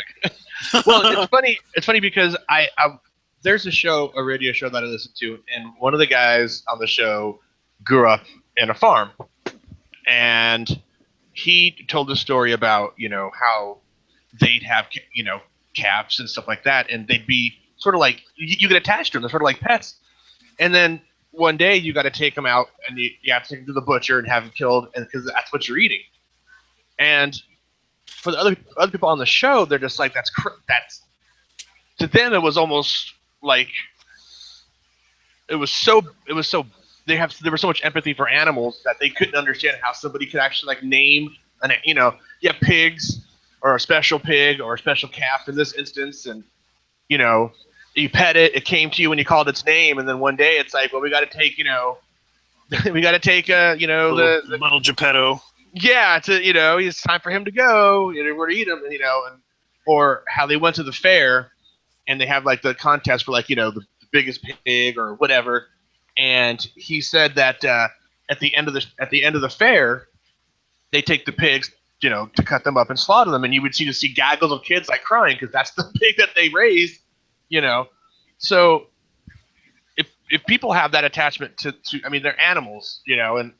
Well, it's funny because there's a radio show that I listen to, and one of the guys on the show grew up in a farm, and he told a story about how they'd have calves and stuff like that, and they'd be sort of like you get attached to them. They're sort of like pets, and then one day you got to take them out, and you have to take them to the butcher and have them killed, and because that's what you're eating. And for the other people on the show, they're just like that's to them it was almost like it was so there was so much empathy for animals that they couldn't understand how somebody could actually like name you have pigs, or a special pig, or a special calf in this instance, and you pet it, it came to you when you called its name, and then one day it's like, well, we got to take the little Geppetto. Yeah, it's time for him to go. We're to eat him, or how they went to the fair, and they have like the contest for like the biggest pig or whatever, and he said that at the end of the fair, they take the pigs, to cut them up and slaughter them, and you would see gaggles of kids like crying because that's the pig that they raised, So if people have that attachment to I mean, they're animals, and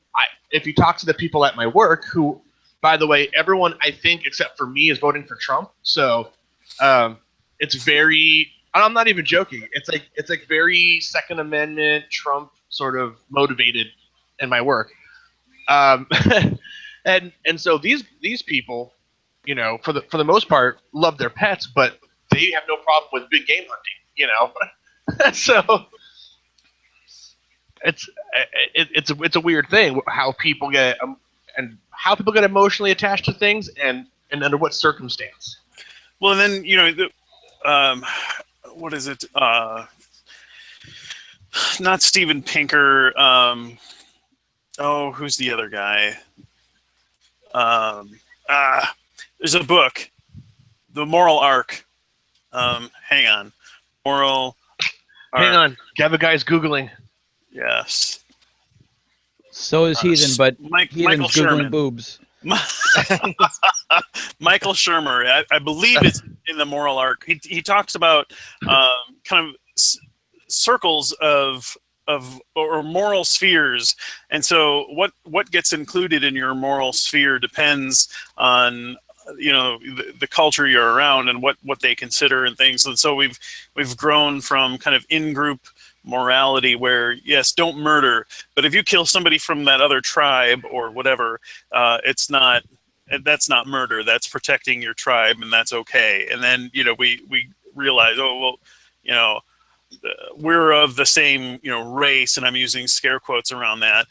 if you talk to the people at my work, who, by the way, everyone I think except for me is voting for Trump, so it's very. I'm not even joking. It's like very Second Amendment Trump sort of motivated in my work, and so these people, for the most part, love their pets, but they have no problem with big game hunting, so it's a weird thing how people get emotionally attached to things, and under what circumstance. Well, and then what is it? Not Steven Pinker. Who's the other guy? There's a book, The Moral Arc. Hang on. Moral Arc. Hang on. Gabba guy's Googling. Yes. So is Heathen, but Michael Googling Sherman. boobs. Michael Shermer, I believe it's in the Moral Arc. He talks about kind of circles of or moral spheres, and so what gets included in your moral sphere depends on the culture you're around and what they consider and things. And so we've grown from kind of in-group morality where, yes, don't murder, but if you kill somebody from that other tribe or whatever, that's not murder, that's protecting your tribe, and that's okay. And then we realize, we're of the same race, and I'm using scare quotes around that,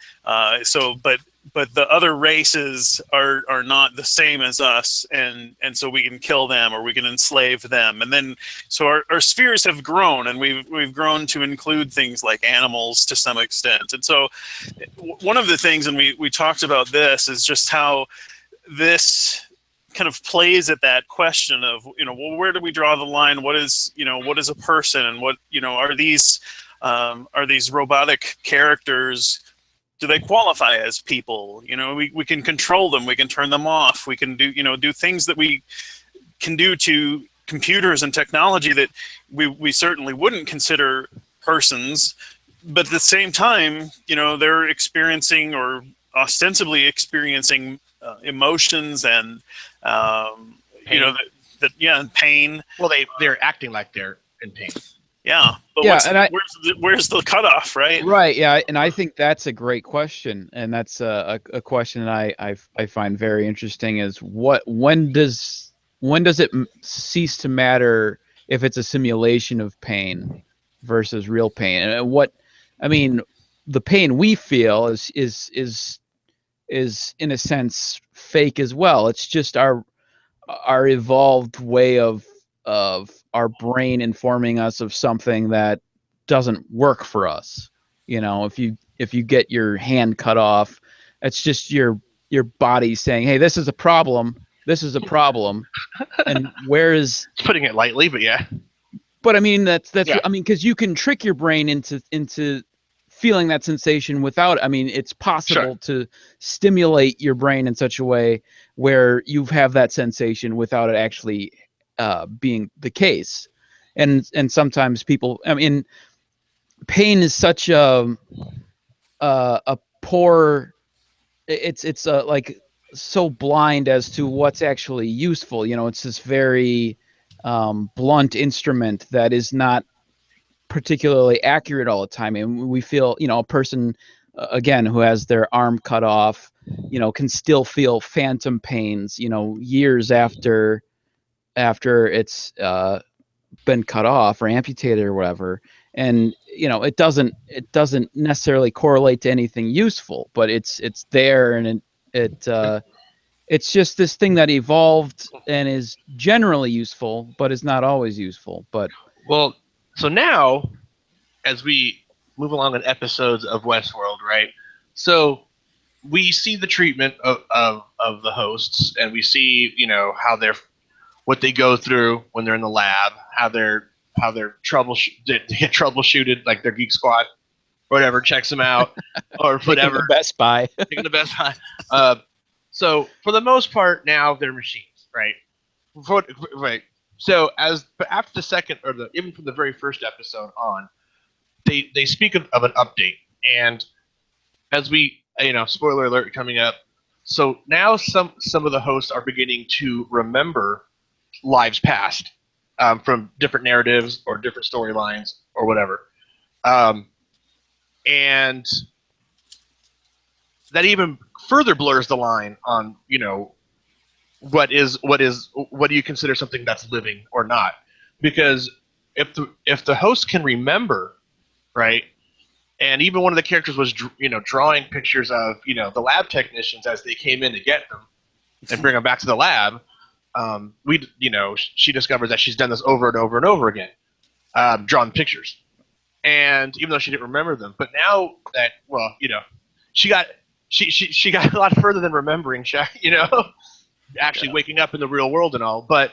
but the other races are not the same as us, and so we can kill them or we can enslave them. And then so our spheres have grown, and we've grown to include things like animals to some extent. And so one of the things, and we talked about this, is just how this kind of plays at that question of well, where do we draw the line? What is a person, and what are these robotic characters? Do they qualify as people? We can control them. We can turn them off. We can do things that we can do to computers and technology that we certainly wouldn't consider persons, but at the same time, they're experiencing or ostensibly experiencing emotions and Pain. and pain. Well, they're acting like they're in pain. Yeah, but Yeah, and where's the cutoff, right? right, yeah, and I think that's a great question, and that's a question that I find very interesting. Is when does it cease to matter if it's a simulation of pain versus real pain? And I mean, the pain we feel is in a sense fake as well. It's just our evolved way of our brain informing us of something that doesn't work for us. If you get your hand cut off, it's just your body saying, "Hey, this is a problem. This is a problem." And whereas, Putting it lightly, but yeah. but I mean that's Yeah. I mean, because you can trick your brain into feeling that sensation without. I mean, it's possible to stimulate your brain in such a way where you have that sensation without it actually being the case. And sometimes people, I mean, pain is such a poor. It's like so blind as to what's actually useful. It's this very blunt instrument that is not particularly accurate all the time. And we feel, a person, again, who has their arm cut off, can still feel phantom pains, years after it's been cut off or amputated or whatever. And it doesn't necessarily correlate to anything useful, but it's there, and it's just this thing that evolved and is generally useful, but is not always useful. But Well, so now as we move along in episodes of Westworld, right? So we see the treatment of the hosts, and we see how they're what they go through when they're in the lab, how they're get troubleshooted, like their Geek Squad or whatever checks them out or whatever. the Best Buy. Taking the Best Buy. So for the most part, now they're machines, right? Right. So after the second or even from the very first episode on, they speak of an update, and as we spoiler alert coming up. So now some of the hosts are beginning to remember lives past, from different narratives or different storylines or whatever, and that even further blurs the line on what do you consider something that's living or not, because if the host can remember, right, and even one of the characters was drawing pictures of the lab technicians as they came in to get them and bring them back to the lab. She discovers that she's done this over and over and over again, drawn pictures, and even though she didn't remember them, but now that she got she got a lot further than remembering, actually waking up in the real world and all, but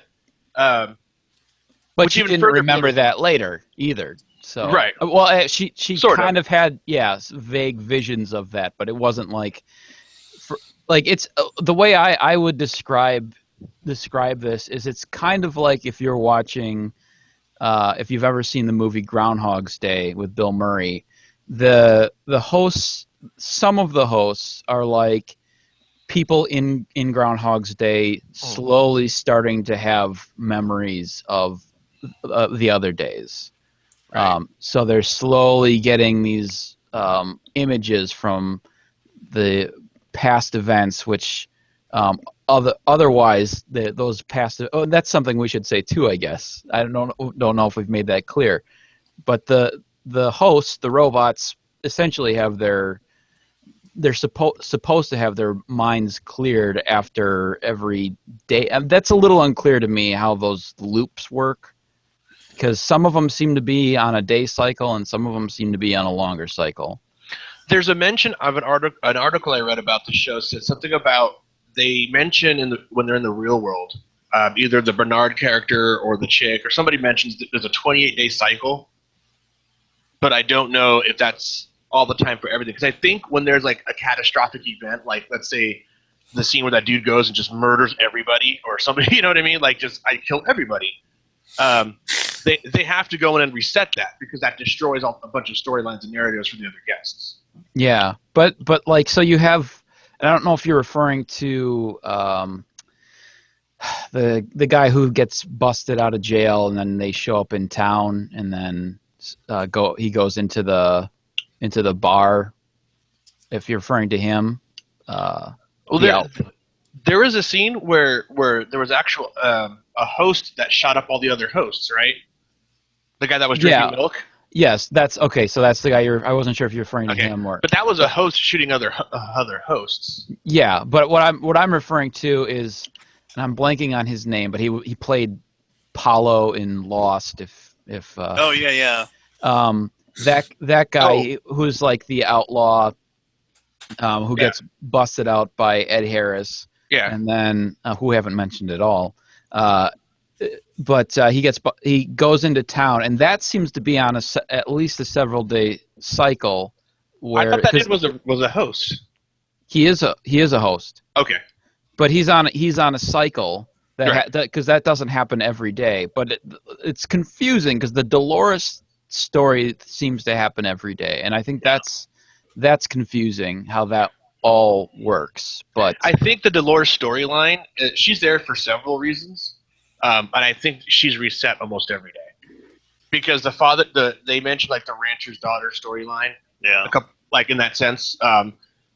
But she didn't remember that later either. So right. Well, she sort kind of had vague visions of that, but it wasn't like it's the way I would describe this is it's kind of like if you're watching if you've ever seen the movie Groundhog's Day with Bill Murray, the hosts, some of the hosts are like people in Groundhog's Day slowly starting to have memories of the other days. Right. So they're slowly getting these images from the past events, which otherwise those past. Oh, that's something we should say too, I guess. I don't know if we've made that clear, but the hosts, the robots, essentially have they're supposed to have their minds cleared after every day. And that's a little unclear to me how those loops work, because some of them seem to be on a day cycle and some of them seem to be on a longer cycle. There's a mention of an article I read about the show said something about they mention when they're in the real world, either the Bernard character or the chick or somebody mentions that there's a 28-day cycle, but I don't know if that's all the time for everything, because I think when there's like a catastrophic event, like let's say the scene where that dude goes and just murders everybody or somebody, you know what I mean, like just I kill everybody, they have to go in and reset that because that destroys a bunch of storylines and narratives for the other guests. Yeah, but like, so you have, and I don't know if you're referring to the guy who gets busted out of jail and then they show up in town and then he goes into the bar. If you're referring to him, Well, there is a scene where there was actual a host that shot up all the other hosts, right? The guy that was drinking milk. Yes, that's okay. So that's the guy I wasn't sure if you're referring to him or. But that was a host shooting other hosts. Yeah, but what I'm referring to is, and I'm blanking on his name, but he played Paulo in Lost. Oh yeah. That guy who's like the outlaw, who gets busted out by Ed Harris. Yeah. And then who we haven't mentioned at all. But he goes into town, and that seems to be on at least a several day cycle. Where, I thought that dude was a host. He is a host. Okay. But he's on a cycle because that doesn't happen every day. But it's confusing because the Dolores story seems to happen every day, and I think that's confusing how that all works. But I think the Dolores storyline, she's there for several reasons. And I think she's reset almost every day because they mentioned like the rancher's daughter storyline, like in that sense.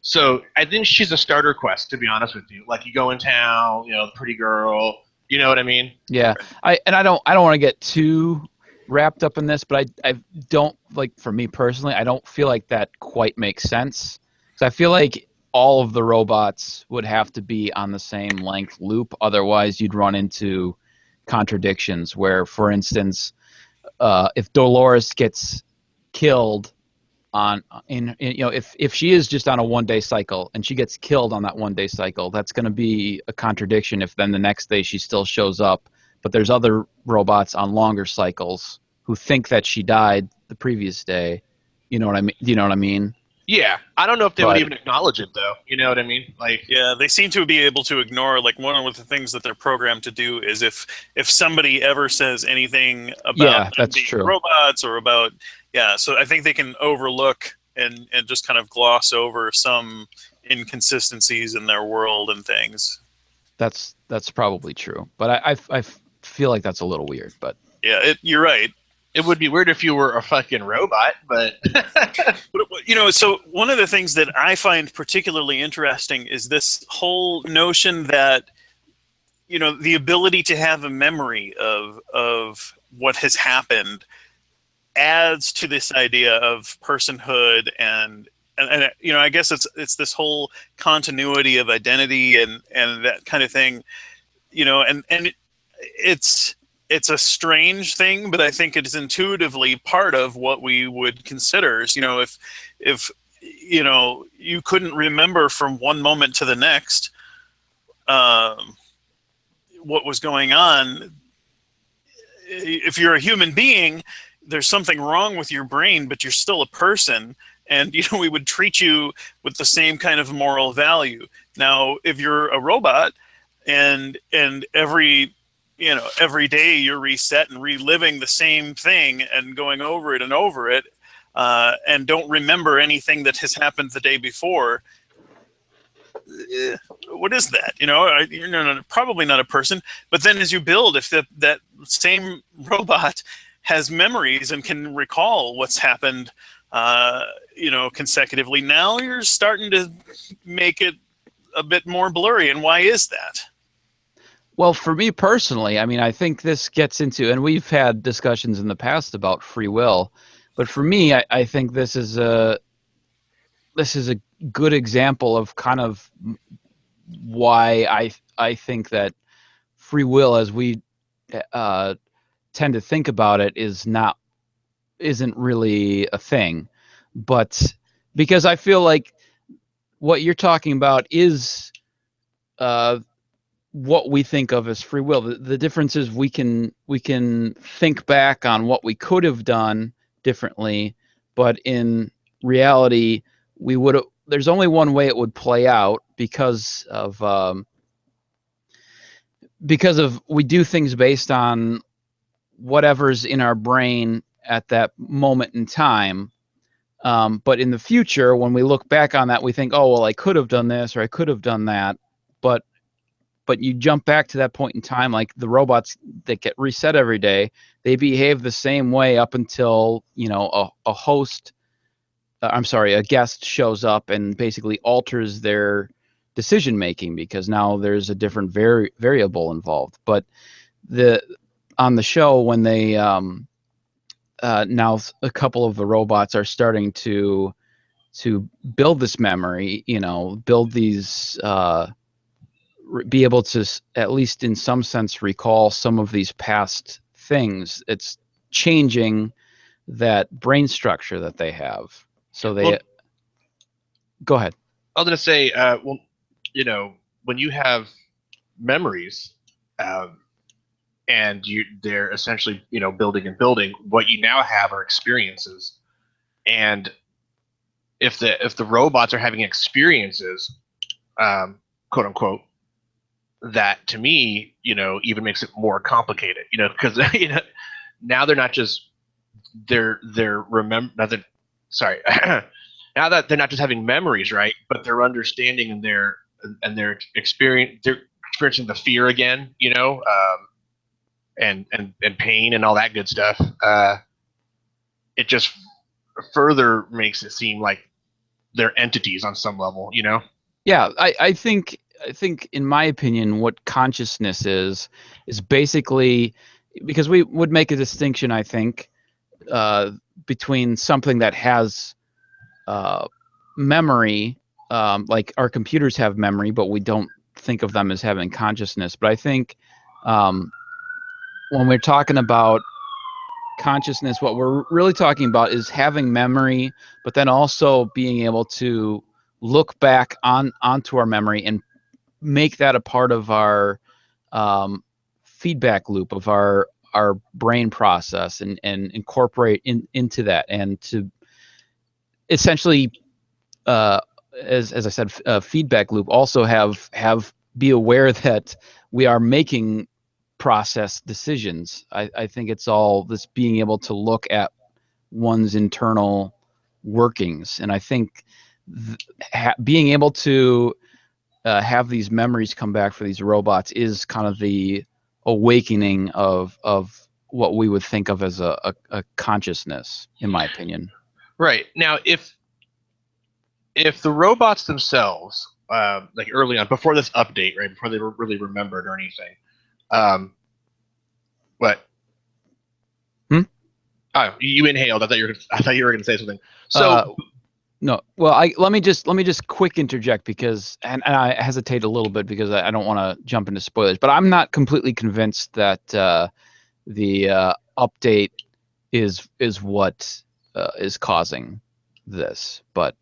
So I think she's a starter quest, to be honest with you. Like you go in town, the pretty girl, you know what I mean? Yeah, I don't want to get too wrapped up in this, but I don't, like, for me personally, I don't feel like that quite makes sense because I feel like all of the robots would have to be on the same length loop, otherwise you'd run into contradictions where, for instance, if Dolores gets killed if she is just on a 1 day cycle and she gets killed on that 1 day cycle, that's going to be a contradiction if then the next day she still shows up, but there's other robots on longer cycles who think that she died the previous day. You know what I mean? Do you know what I mean? Yeah, I don't know if they would even acknowledge it, though. You know what I mean? Like, yeah, they seem to be able to ignore. Like, one of the things that they're programmed to do is if somebody ever says anything about that's true. robots or about so I think they can overlook and just kind of gloss over some inconsistencies in their world and things. That's probably true, but I feel like that's a little weird. But yeah, you're right. It would be weird if you were a fucking robot, but... So one of the things that I find particularly interesting is this whole notion that, the ability to have a memory of what has happened adds to this idea of personhood and I guess it's this whole continuity of identity and that kind of thing, and it's a strange thing, but I think it is intuitively part of what we would consider. If you couldn't remember from one moment to the next what was going on, if you're a human being, there's something wrong with your brain, but you're still a person, and we would treat you with the same kind of moral value. Now, if you're a robot and every day you're reset and reliving the same thing and going over it and over it, and don't remember anything that has happened the day before. What is that? You're probably not a person. But then as you build, if that same robot has memories and can recall what's happened, consecutively, now you're starting to make it a bit more blurry. And why is that? Well, for me personally, I think this gets into, and we've had discussions in the past about free will, but for me, I think this is a good example of kind of why I think that free will, as we tend to think about it, isn't really a thing. But because I feel like what you're talking about is what we think of as free will. The difference is we can think back on what we could have done differently, but in reality, there's only one way it would play out because of we do things based on whatever's in our brain at that moment in time. But in the future, when we look back on that, we think, oh, well, I could have done this or I could have done that. But you jump back to that point in time, like the robots that get reset every day, they behave the same way up until, a host, a guest shows up and basically alters their decision making, because now there's a different variable involved. But on the show, when they now a couple of the robots are starting to build this memory, build these, be able to at least in some sense recall some of these past things. It's changing that brain structure that they have. So go ahead. I was going to say, when you have memories, and they're essentially, building and building, what you now have are experiences. And if the robots are having experiences, quote unquote, that to me, even makes it more complicated, because now they're not just now that they're not just having memories, right, but they're understanding, and they're experiencing the fear again, and pain and all that good stuff. It just further makes it seem like they're entities on some level, Yeah, I think in my opinion, what consciousness is basically, because we would make a distinction, I think, between something that has memory, like our computers have memory, but we don't think of them as having consciousness. But I think when we're talking about consciousness, what we're really talking about is having memory, but then also being able to look back onto our memory and make that a part of our feedback loop of our brain process, and incorporate into that, and to essentially, as I said, feedback loop, also have be aware that we are making process decisions. I think it's all this being able to look at one's internal workings, and I think being able to have these memories come back for these robots is kind of the awakening of what we would think of as a consciousness, in my opinion. Right. Now, if the robots themselves, like early on, before this update, right, before they were really remembered or anything, what? Oh, you inhaled. I thought you were going to say something. So no. Well, let me just quick interject, because and I hesitate a little bit because I don't want to jump into spoilers, but I'm not completely convinced that the update is what is causing this, but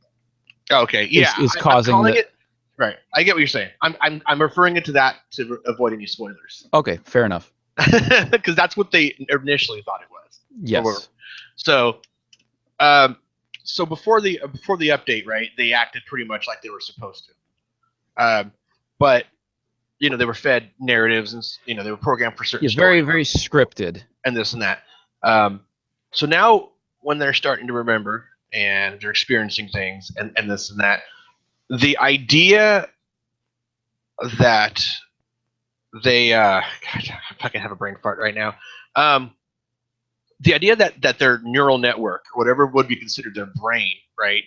okay, yeah, is causing I'm calling it. Right, I get what you're saying. I'm referring it to that to avoid any spoilers. Okay, fair enough. Because that's what they initially thought it was. Yes. So, so before the update, right, they acted pretty much like they were supposed to. But they were fed narratives, and they were programmed for certain. Yeah, very very scripted, and this and that. So now when they're starting to remember and they're experiencing things and this and that, the idea that they God, I fucking have a brain fart right now. The idea that their neural network, or whatever would be considered their brain, right,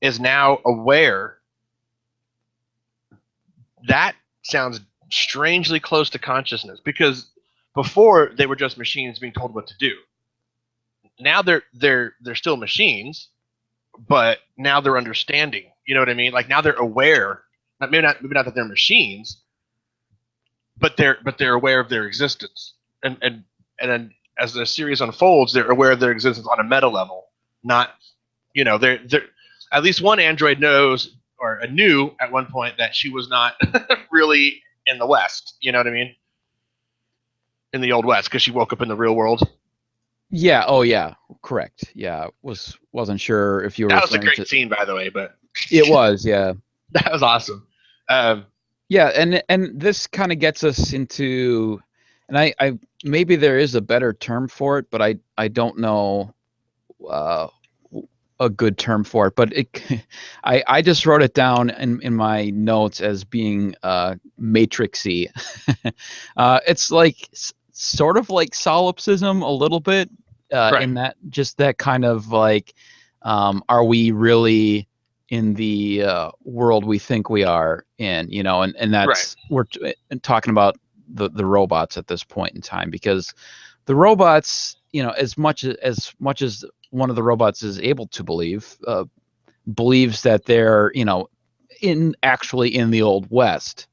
is now aware, that sounds strangely close to consciousness, because before they were just machines being told what to do. Now they're still machines, but now they're understanding. You know what I mean? Like now they're aware. Maybe not that they're machines, but they're aware of their existence. And then as the series unfolds, they're aware of their existence on a meta level. Not, they're at least one android knows or knew at one point that she was not really in the West. You know what I mean? In the old West, because she woke up in the real world. Yeah. Oh, yeah. Correct. Yeah. Wasn't sure if you were. That was a great scene, by the way. But it was. Yeah. That was awesome. Yeah, and this kind of gets us into, And I maybe there is a better term for it, but I don't know uh, a good term for it. But I just wrote it down in my notes as being matrixy. It's like sort of like solipsism a little bit, Right. in that just that kind of like, are we really in the world we think we are in, and Right. that's we're talking about the robots at this point in time, because the robots, as much as one of the robots is able to believes that they're, in the old west,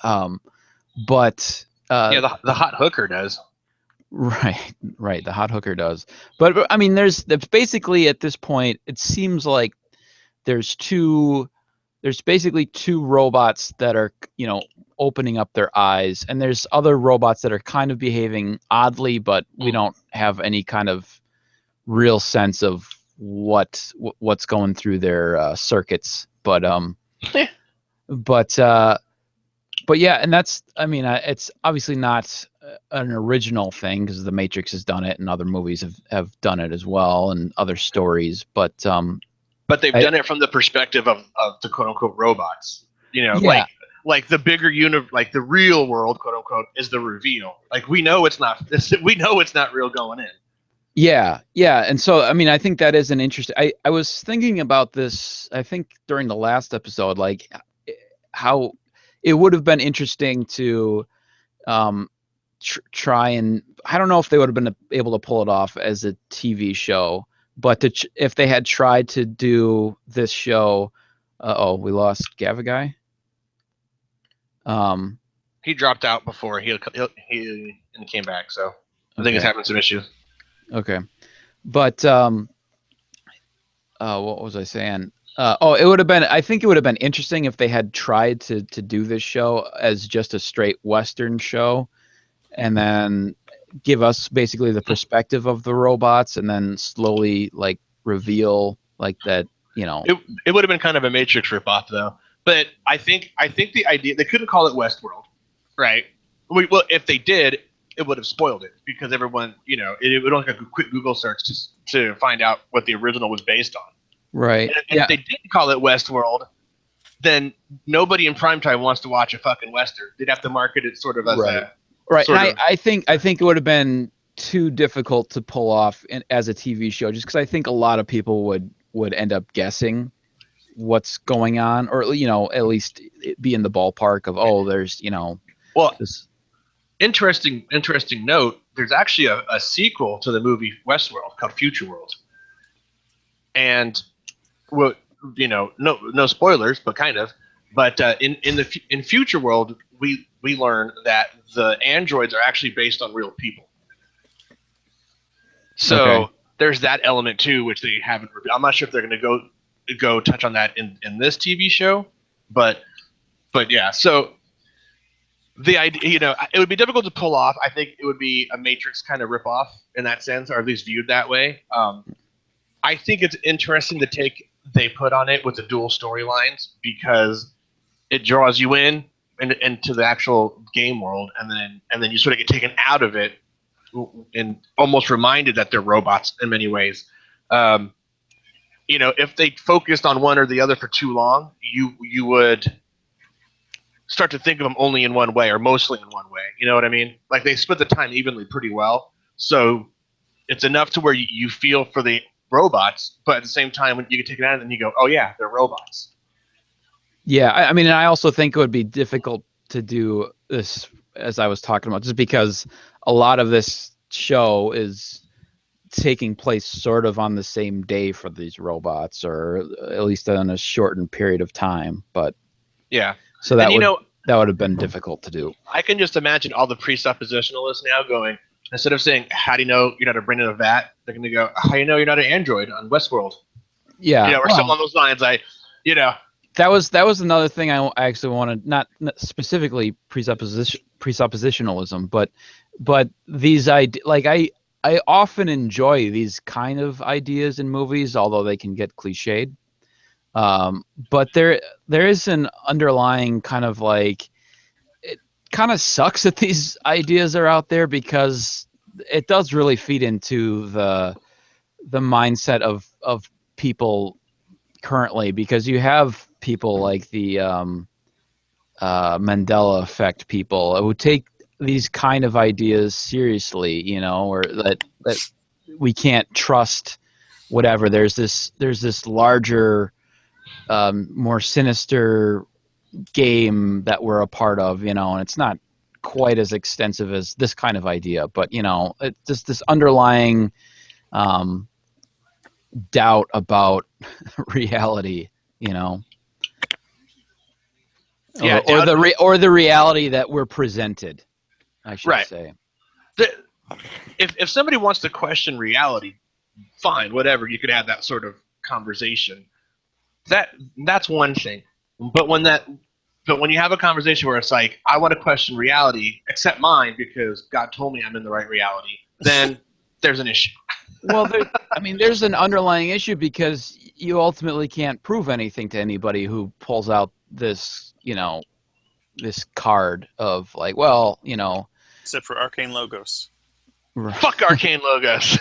um but Yeah, the hot hooker does. right, right, the hot hooker does. But I mean, there's basically, at this point it seems like there's two there's basically two robots that are, opening up their eyes, and there's other robots that are kind of behaving oddly, but we don't have any kind of real sense of what's going through their circuits. But yeah, and that's, I mean, it's obviously not an original thing, because the Matrix has done it and other movies have done it as well, and other stories. But they've I, done it from the perspective of the quote unquote robots. yeah, Like the bigger like the real world, quote unquote, is the reveal. Like we know it's not we know it's not real going in. yeah, and so I mean, I think that is an interesting. I was thinking about this, I think during the last episode, like how it would have been interesting to um try, and I don't know if they would have been able to pull it off as a TV show, but if they had tried to do this show. Oh, we lost Gavagai. Um, He dropped out before he and came back, so I think he's okay, having some issues. okay, but what was I saying? It would have been. I think it would have been interesting if they had tried to do this show as just a straight Western show, and then give us basically the perspective of the robots, and then slowly like reveal like that. It would have been kind of a Matrix ripoff though. But I think the idea they couldn't call it Westworld, right? Well, if they did, it would have spoiled it because everyone, it would only take a quick Google search to find out what the original was based on. Right. And Yeah. if they didn't call it Westworld, then nobody in primetime wants to watch a fucking Western. They'd have to market it sort of as Right. a Right. And sort of I think it would have been too difficult to pull off as a TV show, just because I think a lot of people would end up guessing what's going on, or at least be in the ballpark of, oh, there's well, this. interesting note. There's actually a sequel to the movie Westworld called Future World, and well, no spoilers, but kind of. But in Future World, we learn that the androids are actually based on real people. So Okay. there's that element too, which they haven't. I'm not sure if they're going to go touch on that in this TV show, but yeah. So the idea, it would be difficult to pull off. I think it would be a Matrix kind of ripoff in that sense, or at least viewed that way. I think it's interesting the take they put on it with the dual storylines because it draws you into the actual game world, and then you sort of get taken out of it and almost reminded that they're robots in many ways. If they focused on one or the other for too long, you would start to think of them only in one way or mostly in one way. You know what I mean? Like they split the time evenly pretty well, so it's enough to where you feel for the robots, but at the same time, when you can take it out and you go, oh yeah, they're robots. Yeah. I mean, and I also think it would be difficult to do this, as I was talking about, just because a lot of this show is taking place sort of on the same day for these robots, or at least in a shortened period of time. But Yeah, so and that would have been difficult to do. I can just imagine all the presuppositionalists now going, instead of saying, how do you know you're not a brain in a vat, they're going to go, how do you know you're not an android on Westworld? Yeah. Or something along those lines. That was another thing I actually wanted, not specifically presuppositionalism, but these I often enjoy these kind of ideas in movies, although they can get cliched. But there is an underlying kind of like kind of sucks that these ideas are out there because it does really feed into the mindset of people currently, because you have people like the Mandela effect people who take these kind of ideas seriously, you know, or that we can't trust whatever. There's this larger, more sinister game that we're a part of, you know, and it's not quite as extensive as this kind of idea, but you know, it's just this underlying doubt about reality, you know. Yeah, or the reality that we're presented, I should say. If somebody wants to question reality, fine, whatever. You could have that sort of conversation. That's one thing. But when you have a conversation where it's like, I want to question reality, except mine, because God told me I'm in the right reality, then there's an issue. Well, there's an underlying issue because you ultimately can't prove anything to anybody who pulls out this, you know, this card of like, well, you know. Except for Arcane Logos. Fuck Arcane Logos.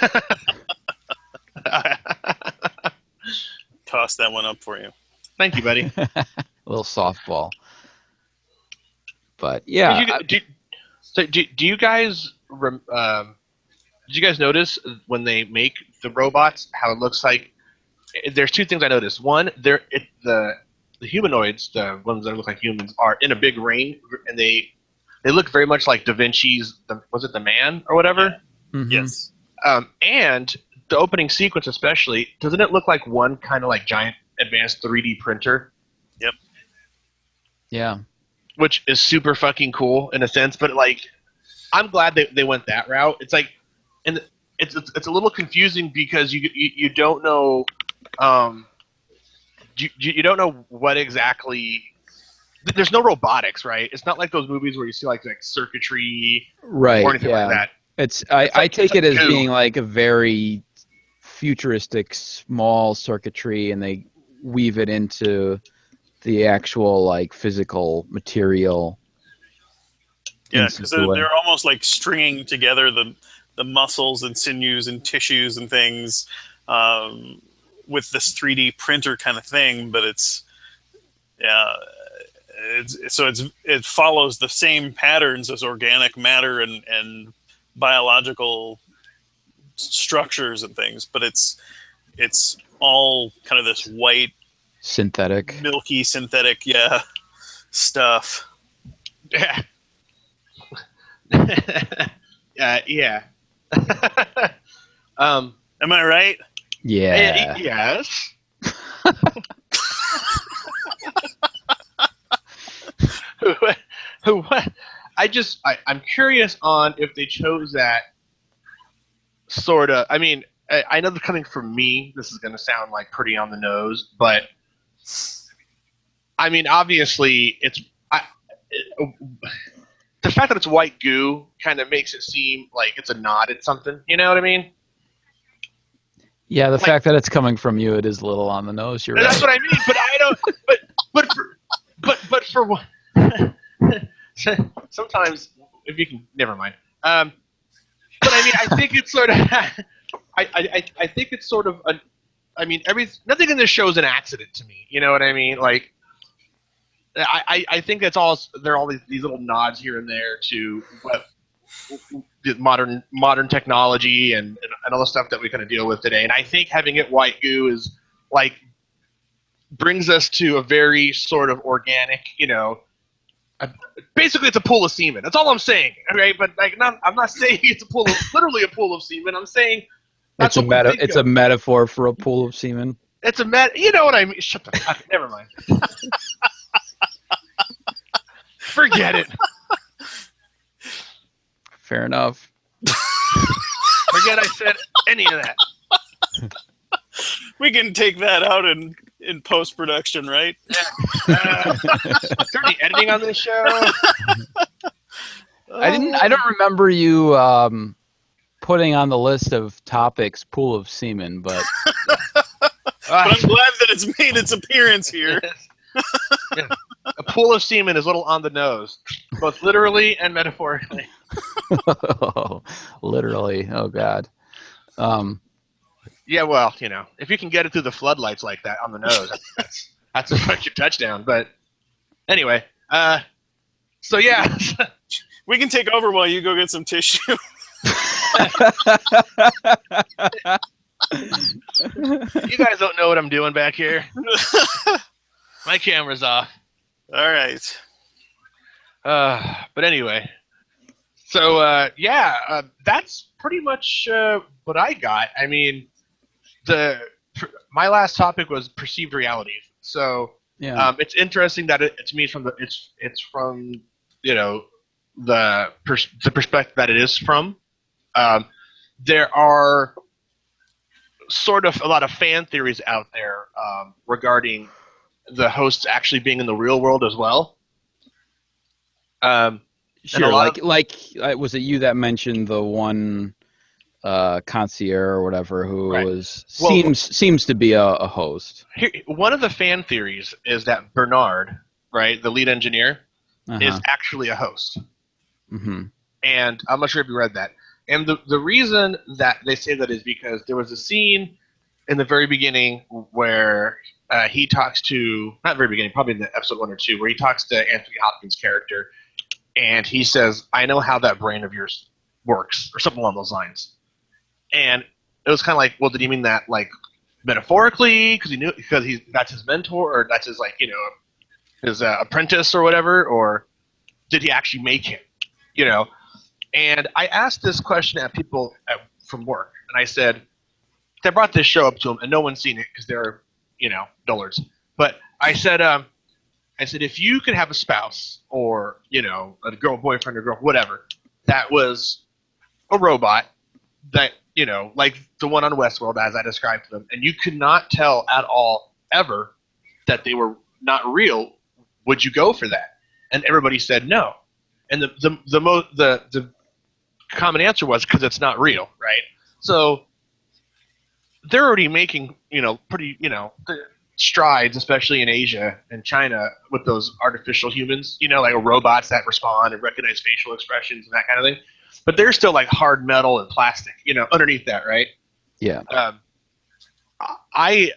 Toss that one up for you. Thank you, buddy. A little softball. But yeah. Do you guys did you guys notice when they make the robots how it looks like? There's two things I noticed. One, the humanoids, the ones that look like humans, are in a big ring, and they look very much like Da Vinci's. Was it The Man or whatever? Yeah. Mm-hmm. Yes. And the opening sequence, especially, doesn't it look like one kind of like giant advanced 3D printer? Yep. Yeah. Which is super fucking cool in a sense, but like, I'm glad they went that route. It's like, and it's a little confusing because you don't know, you don't know what exactly. There's no robotics, right? It's not like those movies where you see like circuitry, right, or anything like that. I take it as being like a very futuristic small circuitry, and they weave it into the actual like physical material. Yeah, because they're almost like stringing together the muscles and sinews and tissues and things with this 3D printer kind of thing, but it follows the same patterns as organic matter and biological structures and things, but it's all kind of this white, synthetic, milky synthetic, stuff. Yeah. Yeah. Am I right? Yeah. Yes. What? I'm curious on if they chose that sort of. I mean, I know they're coming from me. This is going to sound like pretty on the nose, but I mean, obviously, the fact that it's white goo kind of makes it seem like it's a nod at something. You know what I mean? Yeah, the fact that it's coming from you, it is a little on the nose. You're right. That's what I mean. But I don't. But for what? Sometimes, if you can, never mind. But I mean, I think it's sort of. I think it's sort of a. I mean, nothing in this show is an accident to me. You know what I mean? Like, I think it's all. There are all these little nods here and there to what modern technology and all the stuff that we kind of deal with today. And I think having it white goo is like brings us to a very sort of organic, you know. Basically, it's a pool of semen. That's all I'm saying. Okay, but like, I'm not saying it's literally a pool of semen. I'm saying that's it's a metaphor for a pool of semen. It's you know what I mean? Shut the fuck. Never mind. Forget it. Fair enough. Forget I said any of that. We can take that out in post-production, right? Is there any editing on this show? I don't remember you putting on the list of topics pool of semen, but but I'm glad that it's made its appearance here. Yeah. A pool of semen is a little on the nose, both literally and metaphorically. Literally. Oh God. Yeah, well, if you can get it through the floodlights like that on the nose, that's a fucking touchdown. But anyway, so yeah, We can take over while you go get some tissue. you guys don't know what I'm doing back here. My camera's off. All right. But anyway, so that's pretty much what I got. I mean, my last topic was perceived reality. So Yeah. it's interesting that it's me from it's from the perspective that it is from. There are sort of a lot of fan theories out there regarding the hosts actually being in the real world as well. Sure. lot Like, was it you that mentioned the one concierge or whatever who Right. was Well, seems to be a host? one of the fan theories is that Bernard, right, the lead engineer, is actually a host. Mm-hmm. And I'm not sure if you read that. And the reason that they say that is because there was a scene in the very beginning where he talks to, not very beginning, probably in the episode 1 or 2, where he talks to Anthony Hopkins' character, and he says, "I know how that brain of yours works," or something along those lines. And it was kind of like, well, did he mean that like metaphorically because that's his mentor, or that's his his apprentice or whatever, or did he actually make him? And I asked this question at people from work, and I said, they brought this show up to them, and no one's seen it because they're, dullards. But I said, if you could have a spouse or, a girl, boyfriend or girl, whatever, that was a robot that, like the one on Westworld, as I described to them, and you could not tell at all ever that they were not real, would you go for that? And everybody said no. And the common answer was because it's not real, right? So they're already making, pretty, strides, especially in Asia and China, with those artificial humans, like robots that respond and recognize facial expressions and that kind of thing. But they're still like hard metal and plastic, underneath that, right? Yeah. I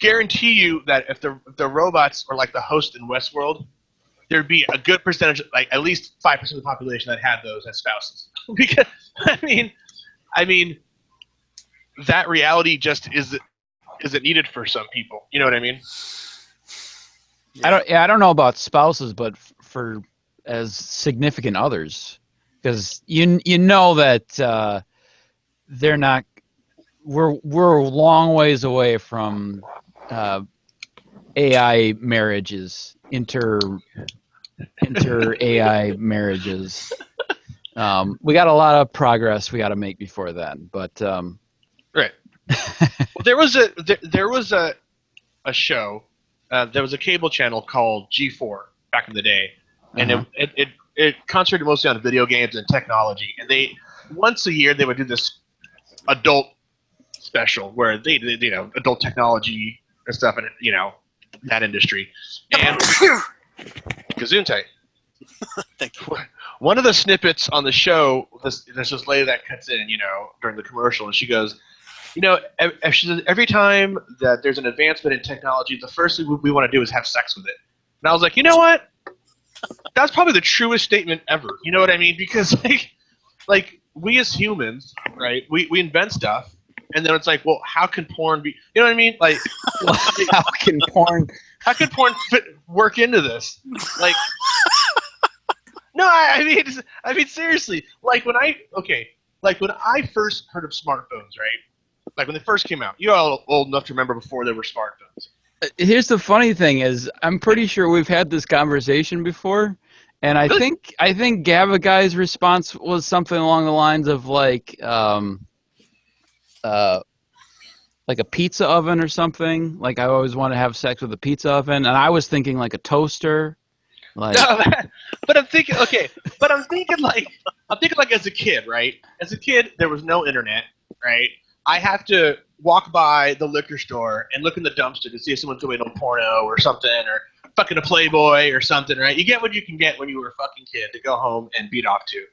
guarantee you that if the robots are like the host in Westworld, there'd be a good percentage, like at least 5% of the population that had those as spouses. Because I mean, that reality just isn't needed for some people. You know what I mean? Yeah. I don't know about spouses, but for as significant others, because you know that they're not. We're a long ways away from AI marriages, inter AI marriages. We got a lot of progress we got to make before then, but right. Well, there was a show. There was a cable channel called G4 back in the day, and it concentrated mostly on video games and technology. And once a year they would do this adult special where they did adult technology and stuff, and that industry. And Gesundheit. Thank you. One of the snippets on the show, there's this lady that cuts in, during the commercial, and she goes, she says, every time that there's an advancement in technology, the first thing we want to do is have sex with it. And I was like, you know what? That's probably the truest statement ever. You know what I mean? Because like we as humans, right? We invent stuff, and then it's like, well, how can porn be? You know what I mean? Like, how can porn work into this? Like, no, I mean seriously. Like when I first heard of smartphones, right? Like when they first came out, you're all old enough to remember before there were smartphones. Here's the funny thing is, I'm pretty sure we've had this conversation before, and I think Gava Guy's response was something along the lines of like a pizza oven or something. Like I always want to have sex with a pizza oven, and I was thinking like a toaster. Like, no, but I'm thinking like as a kid, right? As a kid, there was no internet, right? I have to walk by the liquor store and look in the dumpster to see if someone's doing a porno or something, or fucking a Playboy or something, right? You get what you can get when you were a fucking kid to go home and beat off to.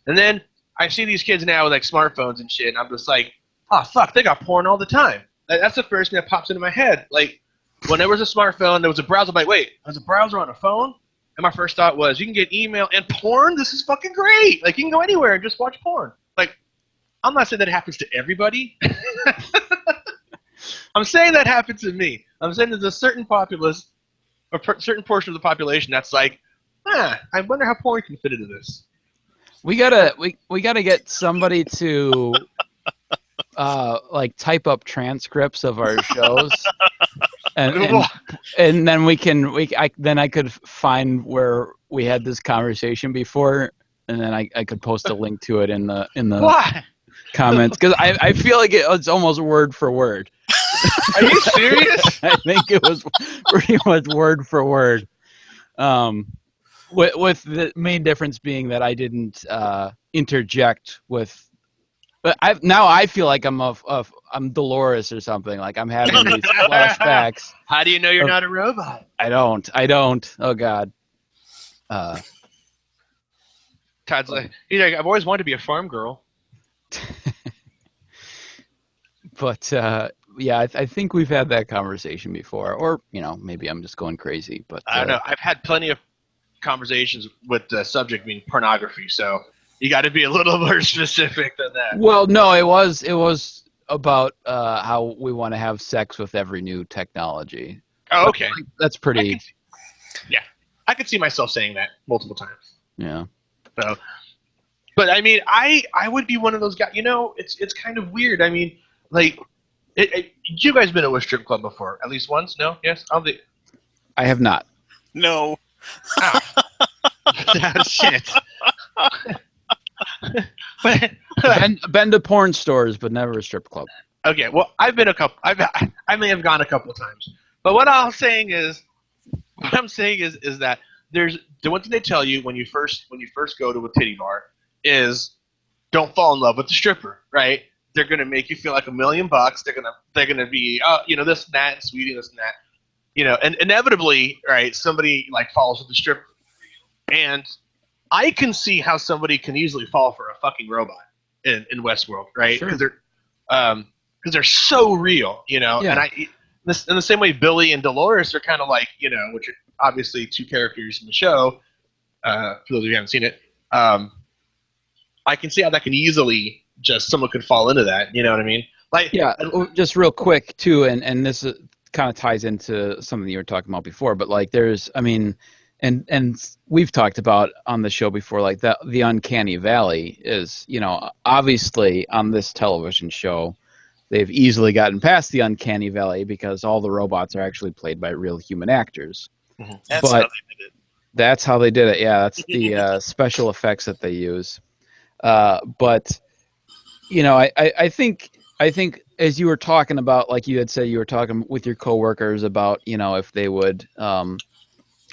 And then I see these kids now with like smartphones and shit, and I'm just like, oh fuck, they got porn all the time. That's the first thing that pops into my head. Like, when there was a smartphone, there was a browser. I'm like, wait, there's a browser on a phone? And my first thought was, you can get email and porn? This is fucking great. Like, you can go anywhere and just watch porn. Like, I'm not saying that happens to everybody. I'm saying that happened to me. I'm saying there's a certain populace, a certain portion of the population that's like, I wonder how porn can fit into this. We gotta get somebody to like type up transcripts of our shows, and then I could find where we had this conversation before, and then I could post a link to it in the Why? comments, because I feel like it's almost word for word. Are you serious? I think it was pretty much word for word. With the main difference being that I didn't interject with. But I feel like I'm Dolores or something. Like I'm having these flashbacks. How do you know you're not a robot? I don't. Oh God. Todd's like, I've always wanted to be a farm girl. But yeah, I think we've had that conversation before, or maybe I'm just going crazy. But I don't know. I've had plenty of conversations with the subject being pornography, so you got to be a little more specific than that. Well, no, it was about how we want to have sex with every new technology. Oh, okay. That's pretty. I could see myself saying that multiple times. Yeah. So, but I mean, I would be one of those guys. It's kind of weird. I mean, like, you guys been to a strip club before? At least once? No? Yes? I have not. No. Oh. Shit. Been to porn stores, but never a strip club. Okay, well, I've been a couple. I may have gone a couple times, but what I'm saying is that there's the one thing they tell you when you first go to a titty bar is don't fall in love with the stripper, right? They're gonna make you feel like $1 million. They're gonna be this and that and sweetie this and that, and inevitably, right? Somebody like falls with the stripper, and I can see how somebody can easily fall for a fucking robot in Westworld, right? Because they're so real, Yeah. And in the same way, Billy and Dolores are kind of like, which are obviously two characters in the show. For those of you who haven't seen it, I can see how that can easily someone could fall into that. You know what I mean? Like, yeah. Just real quick too, and this kind of ties into something you were talking about before, but like and we've talked about on the show before, like the uncanny valley is, obviously on this television show, they've easily gotten past the uncanny valley because all the robots are actually played by real human actors. Mm-hmm. That's how they did it. That's how they did it. Yeah, that's the special effects that they use. But I think as you were talking about, like you had said, you were talking with your coworkers about, if they would.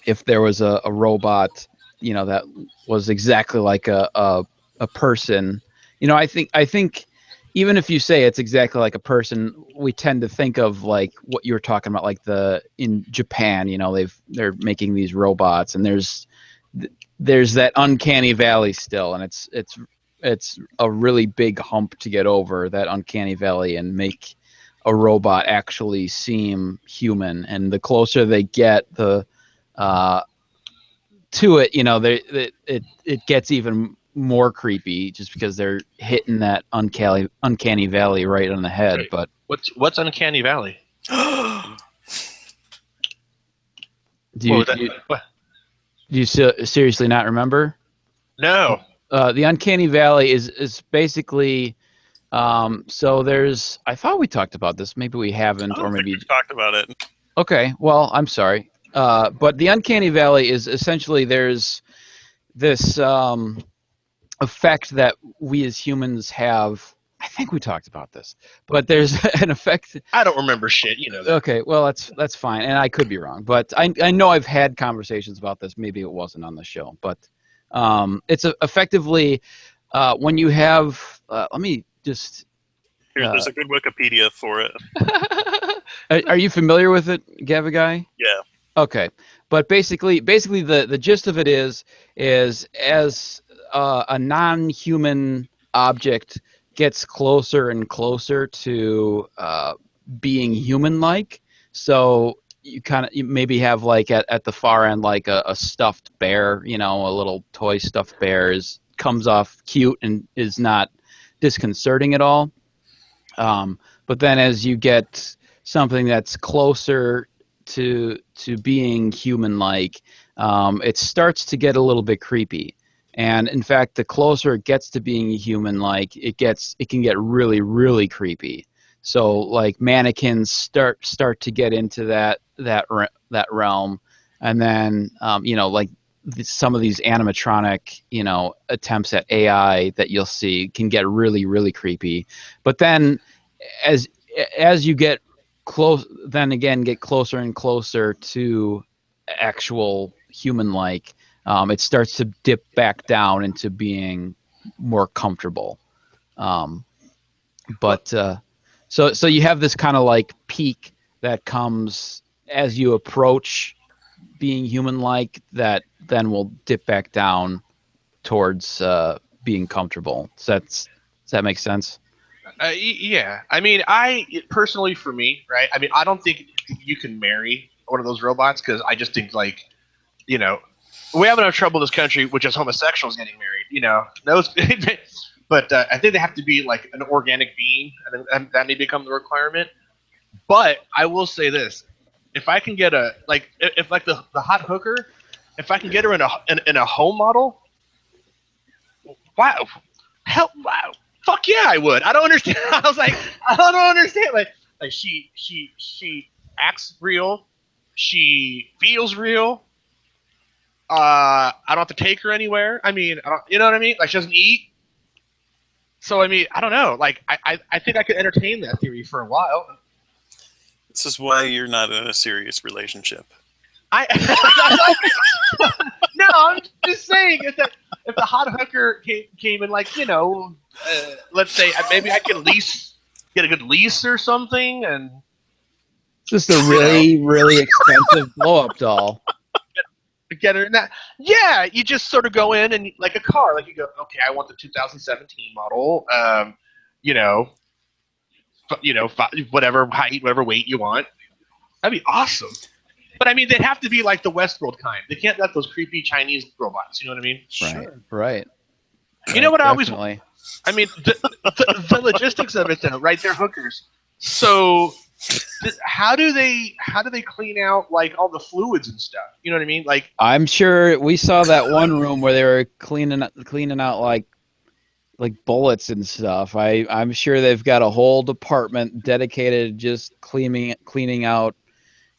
If there was a robot, that was exactly like a person, I think even if you say it's exactly like a person, we tend to think of like what you were talking about, like in Japan, they're making these robots, and there's that uncanny valley still, and it's a really big hump to get over, that uncanny valley, and make a robot actually seem human. And the closer they get, to it, it gets even more creepy, just because they're hitting that uncanny valley right on the head. Right. But what's uncanny valley? Do you seriously not remember? No. The uncanny valley is basically. So there's. I thought we talked about this. Maybe we haven't, or maybe we've talked about it. Okay. Well, I'm sorry. But the uncanny valley is essentially, there's this effect that we as humans have. I think we talked about this, but there's an effect. I don't remember shit, that. Okay, well that's fine, and I could be wrong, but I know I've had conversations about this. Maybe it wasn't on the show, but it's effectively when you have. Let me just. There's a good Wikipedia for it. Are you familiar with it, Gavagai? Yeah. Okay, but basically the gist of it is as a non-human object gets closer and closer to being human-like, so you maybe have like at the far end like a stuffed bear, a little toy stuffed bear comes off cute and is not disconcerting at all. But then as you get something that's closer to being human-like, it starts to get a little bit creepy. And in fact, the closer it gets to being human-like, it can get really, really creepy. So like mannequins start to get into that realm, and then like some of these animatronic attempts at AI that you'll see can get really, really creepy. But then as you get get closer and closer to actual human-like, it starts to dip back down into being more comfortable. But so you have this kind of like peak that comes as you approach being human-like, that then will dip back down towards being comfortable. Does that make sense? Yeah, I mean, personally, for me, right? I mean, I don't think you can marry one of those robots because I just think like, you know, we have enough trouble in this country, which is homosexuals getting married. Those, but I think they have to be like an organic being, and then that may become the requirement. But I will say this: if I can get if like the hot hooker, if I can get her in a home model, wow, hell, wow, fuck yeah, I would. I don't understand. I was like, I don't understand. Like she acts real, she feels real. I don't have to take her anywhere. I mean, you know what I mean? Like she doesn't eat. So I mean, I don't know. Like I think I could entertain that theory for a while. This is why you're not in a serious relationship. No, I'm just saying if the hot hooker came in, like let's say maybe I can get a good lease or something, and just a really really expensive blow up doll. Get her in that. Yeah, you just sort of go in and like a car, like you go, okay, I want the 2017 model. Whatever height, whatever weight you want. That'd be awesome. But I mean, they'd have to be like the Westworld kind. They can't let those creepy Chinese robots. You know what I mean? Right. You know what Definitely. I mean, the logistics of it, though, right? They're hookers. So how do they clean out like all the fluids and stuff? You know what I mean? Like I'm sure we saw that one room where they were cleaning out like bullets and stuff. I'm sure they've got a whole department dedicated just cleaning out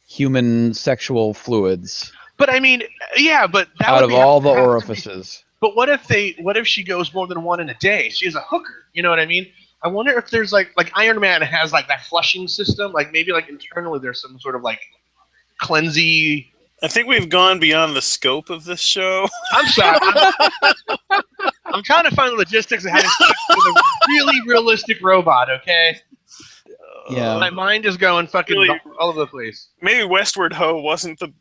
human sexual fluids. But I mean, yeah, but that out would of all the orifices. But what if she goes more than one in a day? She's a hooker. You know what I mean? I wonder if there's like Iron Man has like that flushing system. Like maybe like internally there's some sort of like cleansy. I think we've gone beyond the scope of this show. I'm sorry. I'm trying to find the logistics of having sex with a really realistic robot. Okay. Yeah. My mind is going fucking Really, all over the place. Maybe Westworld Ho wasn't the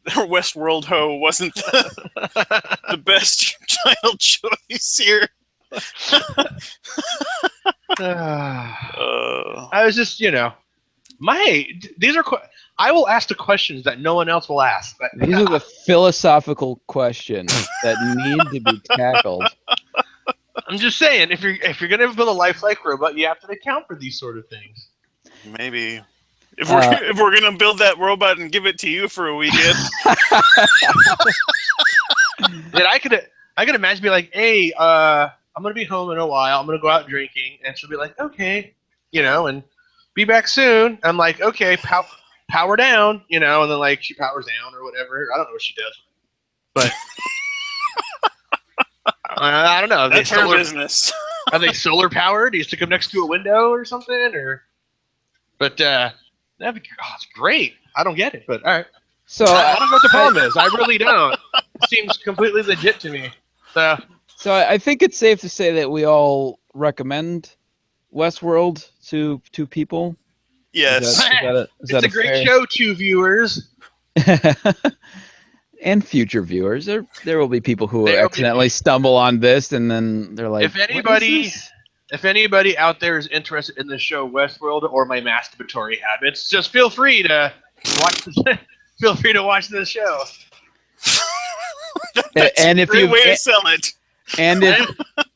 the best child choice here. I was just, these are. I will ask the questions that no one else will ask. These are the philosophical questions that need to be tackled. I'm just saying, if you're gonna build a lifelike robot, you have to account for these sort of things. Maybe if we're gonna build that robot and give it to you for a weekend. Then I could imagine be like, hey, I'm gonna be home in a while. I'm gonna go out drinking, and she'll be like, okay, and be back soon. I'm like, okay, power down, and then like she powers down or whatever. I don't know what she does, but I don't know. That's her business. Are they solar powered? Do you stick them next to a window or something? But it's great. I don't get it, but all right. So I don't know what the problem is. I really don't. It seems completely legit to me. So I think it's safe to say that we all recommend Westworld to people. Yes. Is that it's a great show to viewers. And future viewers, there will be people who There will be accidentally stumble on this, and then they're like, if "What is anybody this?" if anybody out there is interested in the show Westworld or my masturbatory habits, just feel free to watch feel free to watch this show. That's And a if great you've way to sell it. and if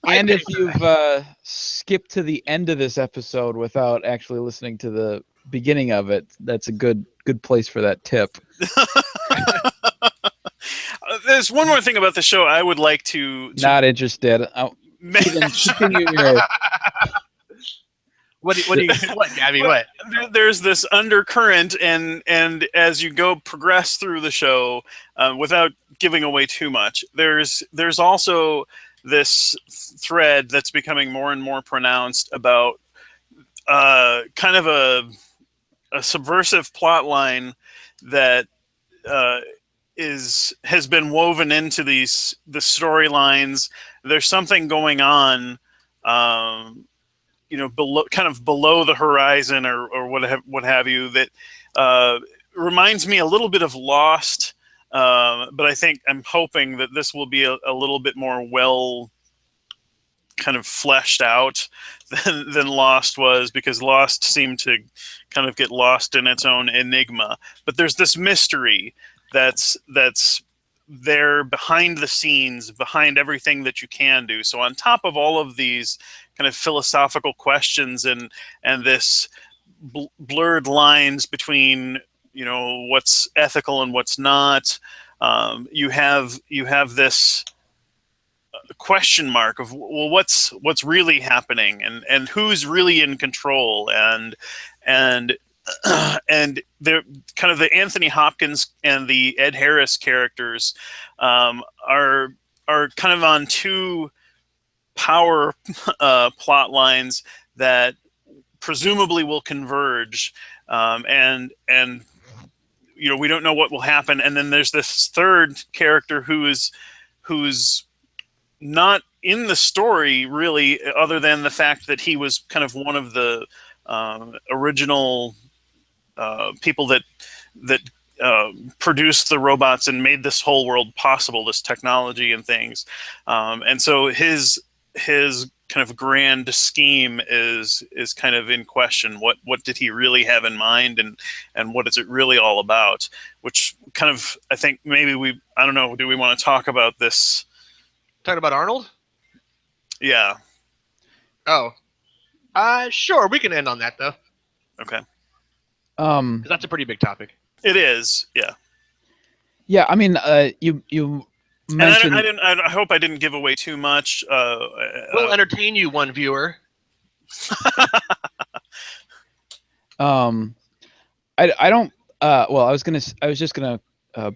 I and pay if for you've skipped to the end of this episode without actually listening to the beginning of it, that's a good place for that tip. There's one more thing about the show I would like to Not interested. Ethan, continue your. What, Gabby? What? There's this undercurrent, and as you progress through the show, without giving away too much, there's also this thread that's becoming more and more pronounced about kind of a subversive plot line that has been woven into the storylines. There's something going on. Below the horizon, or what have you, that reminds me a little bit of Lost, but I'm hoping that this will be a little bit more well kind of fleshed out than Lost was, because Lost seemed to kind of get lost in its own enigma. But there's this mystery that's there behind the scenes, behind everything that you can do. So on top of all of these kind of philosophical questions and this blurred lines between what's ethical and what's not, you have this question mark of, well, what's really happening, and who's really in control, and they're kind of the Anthony Hopkins and the Ed Harris characters are kind of on two power plot lines that presumably will converge, and we don't know what will happen. And then there's this third character who's not in the story really, other than the fact that he was kind of one of the original people that produced the robots and made this whole world possible, this technology and things. And so his kind of grand scheme is kind of in question. What did he really have in mind, and what is it really all about? Which kind of, I think maybe I don't know, do we want to talk about this? Talking about Arnold? Yeah. Oh. Sure, we can end on that though. Okay. 'Cause that's a pretty big topic. It is, yeah. Yeah, I mean, you mentioned. And I hope I didn't give away too much. We'll entertain you, one viewer. I don't. Well, I was just gonna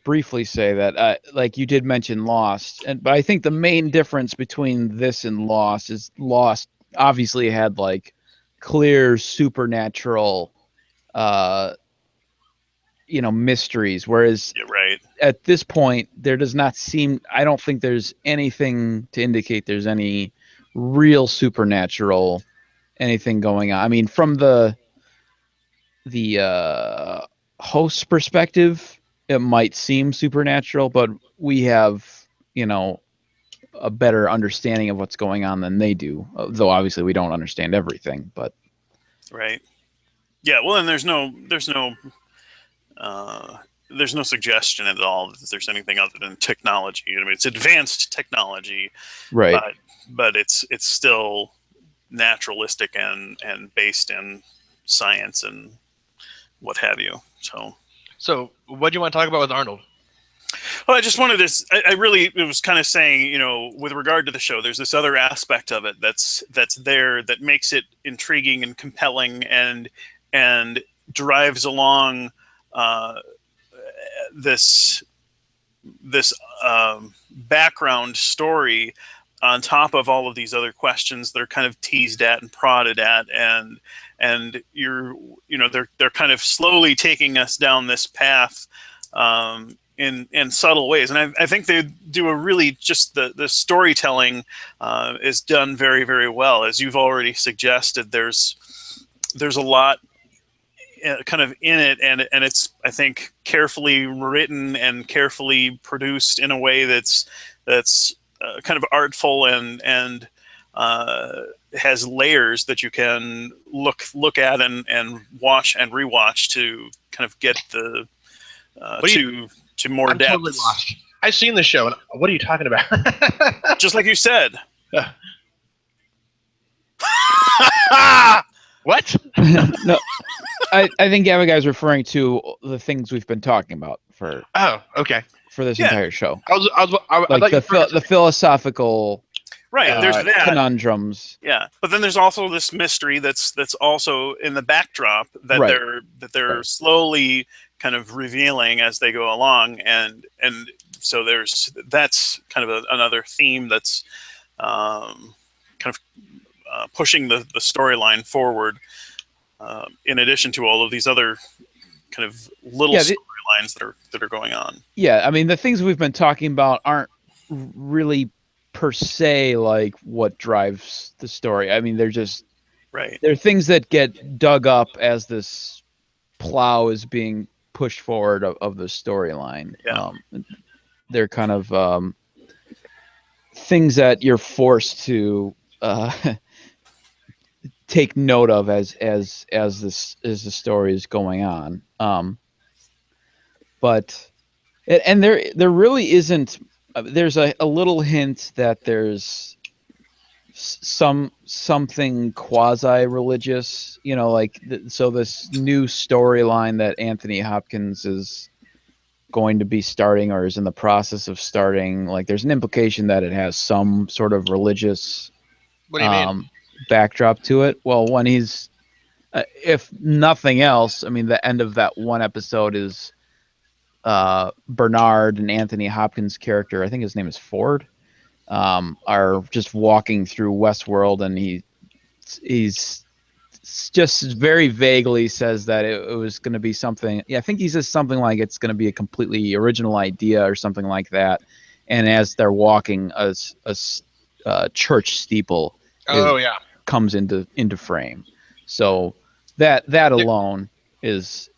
briefly say that, like you did mention Lost, but I think the main difference between this and Lost is Lost obviously had like clear supernatural, mysteries, whereas right. at this point there does not seem. I don't think there's anything to indicate there's any real supernatural anything going on. I mean, from the host's perspective, it might seem supernatural, but we have, a better understanding of what's going on than they do. Though obviously we don't understand everything, but right. Yeah. Well, and there's no suggestion at all that there's anything other than technology. I mean, it's advanced technology, right? But it's still naturalistic and based in science and what have you. So, what do you want to talk about with Arnold? Well, I just wanted to. It was kind of saying, with regard to the show, there's this other aspect of it that's there that makes it intriguing and compelling, and drives along this background story on top of all of these other questions that are kind of teased at and prodded at, and they're kind of slowly taking us down this path in subtle ways. And I think they do a really, just the storytelling is done very, very well. As you've already suggested, there's a lot kind of in it, and it's, I think, carefully written and carefully produced in a way that's kind of artful and has layers that you can look at and watch and rewatch to kind of get the to more I'm depth. totally lost. I've seen the show, and what are you talking about? Just like you said. What? No, I think Guy's referring to the things we've been talking about for Oh, okay. this Yeah. entire show, I like thought you the philosophical Right, there's that. conundrums. Yeah, but then there's also this mystery that's also in the backdrop that Right. they're slowly kind of revealing as they go along, and so that's kind of another theme that's kind of pushing the storyline forward. In addition to all of these other kind of little storylines that are going on. Yeah, I mean, the things we've been talking about aren't really per se like what drives the story. I mean, they're just right. They're things that get dug up as this plow is being pushed forward of the storyline. Yeah. They're kind of things that you're forced to take note of as the story is going on. But there really isn't. There's a little hint that there's something quasi-religious, like so this new storyline that Anthony Hopkins is going to be starting or is in the process of starting. Like, there's an implication that it has some sort of religious What do you mean? backdrop to it. Well, when he's, if nothing else, I mean, the end of that one episode is Bernard and Anthony Hopkins' character, I think his name is Ford, are just walking through Westworld, and he's just very vaguely says that it was going to be something. Yeah, I think he says something like it's going to be a completely original idea or something like that. And as they're walking, a church steeple comes into frame. So that alone is,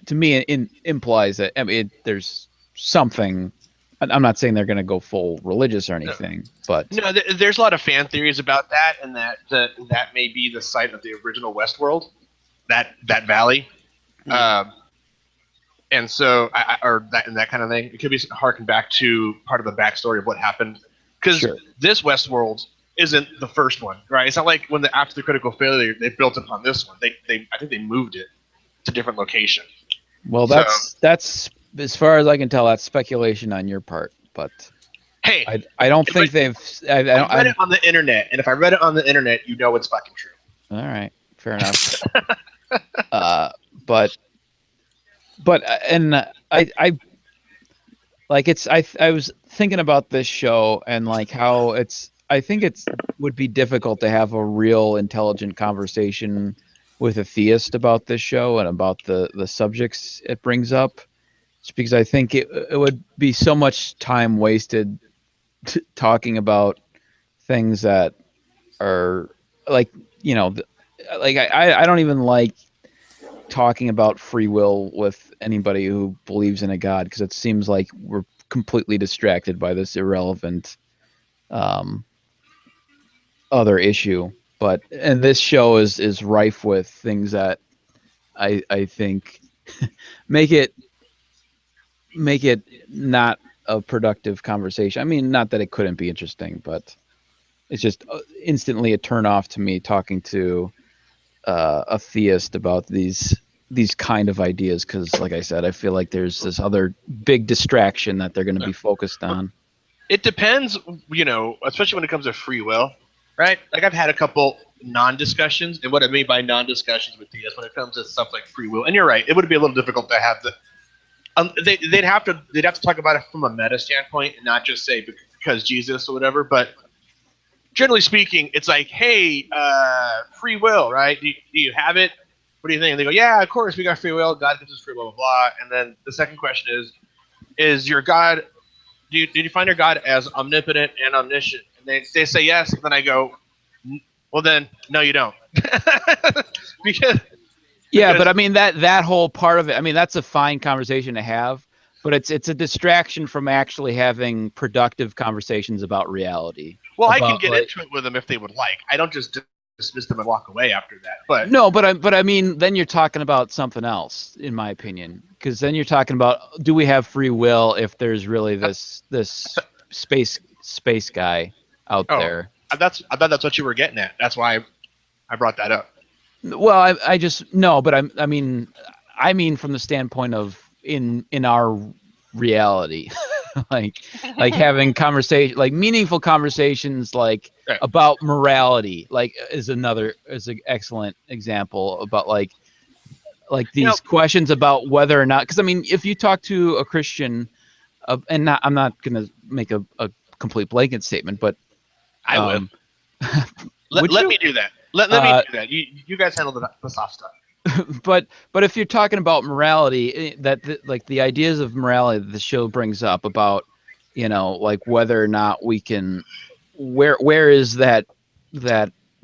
to me, it implies that, I mean, there's something. I'm not saying they're going to go full religious or anything, but no, there's a lot of fan theories about that, and that may be the site of the original Westworld, that valley, and so that kind of thing. It could be harkened back to part of the backstory of what happened, because this Westworld isn't the first one, right? It's not like when after the critical failure they built upon this one. I think they moved it to a different location. Well, that's as far as I can tell, that's speculation on your part. But hey, I don't think they've. I read it on the internet, and if I read it on the internet, you know it's fucking true. All right, fair enough. But I like it's. I was thinking about this show and like how it's. I think would be difficult to have a real intelligent conversation with a theist about this show and about the subjects it brings up. It's because I think it would be so much time wasted talking about things that are like, like I don't even like talking about free will with anybody who believes in a God, because it seems like we're completely distracted by this irrelevant other issue. And this show is rife with things that I think make it not a productive conversation. I mean, not that it couldn't be interesting, but it's just instantly a turn off to me talking to a theist about these kind of ideas, because, like I said, I feel like there's this other big distraction that they're going to be focused on. It depends, especially when it comes to free will, right? Like, I've had a couple non-discussions, and what I mean by non-discussions with theists when it comes to stuff like free will. And you're right, it would be a little difficult to have the. They'd have to talk about it from a meta standpoint and not just say because Jesus or whatever. But generally speaking, it's like, hey, free will, right? Do you have it? What do you think? And they go, yeah, of course we got free will. God gives us free will, blah, blah. And then the second question is your God? Did you find your God as omnipotent and omniscient? And they say yes. And then I go, well then, no, you don't, because Yeah, Because but I mean that whole part of it. I mean, that's a fine conversation to have, but it's a distraction from actually having productive conversations about reality. well, I can About get like into it with them if they would like. I don't just dismiss them and walk away after that. But no, but I mean then you're talking about something else, in my opinion, because then you're talking about do we have free will if there's really this space guy out oh, there. I thought that's what you were getting at. That's why I brought that up. Well, I just no, but I mean from the standpoint of in our reality, like like having conversation, like meaningful conversations, like Right. about morality, like is an excellent example about like You know, these questions about whether or not, because I mean, if you talk to a Christian, and not, I'm not gonna make a complete blanket statement, but I would. um, would Let you? me do that. Let me Uh, do that. You guys handle the soft stuff. but if you're talking about morality, like the ideas of morality that the show brings up about, like whether or not we can, where is that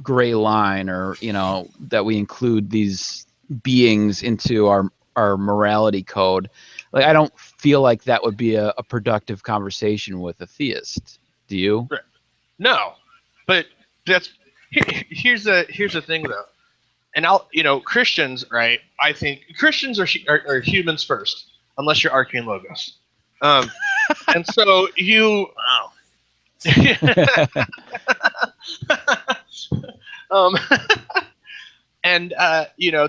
gray line, or that we include these beings into our morality code. Like I don't feel like that would be a productive conversation with a theist. Do you? Right. No, but that's here's the thing though. And Christians, right? I think Christians are humans first, unless you're arcane logos. Um, and so you, Wow. um, and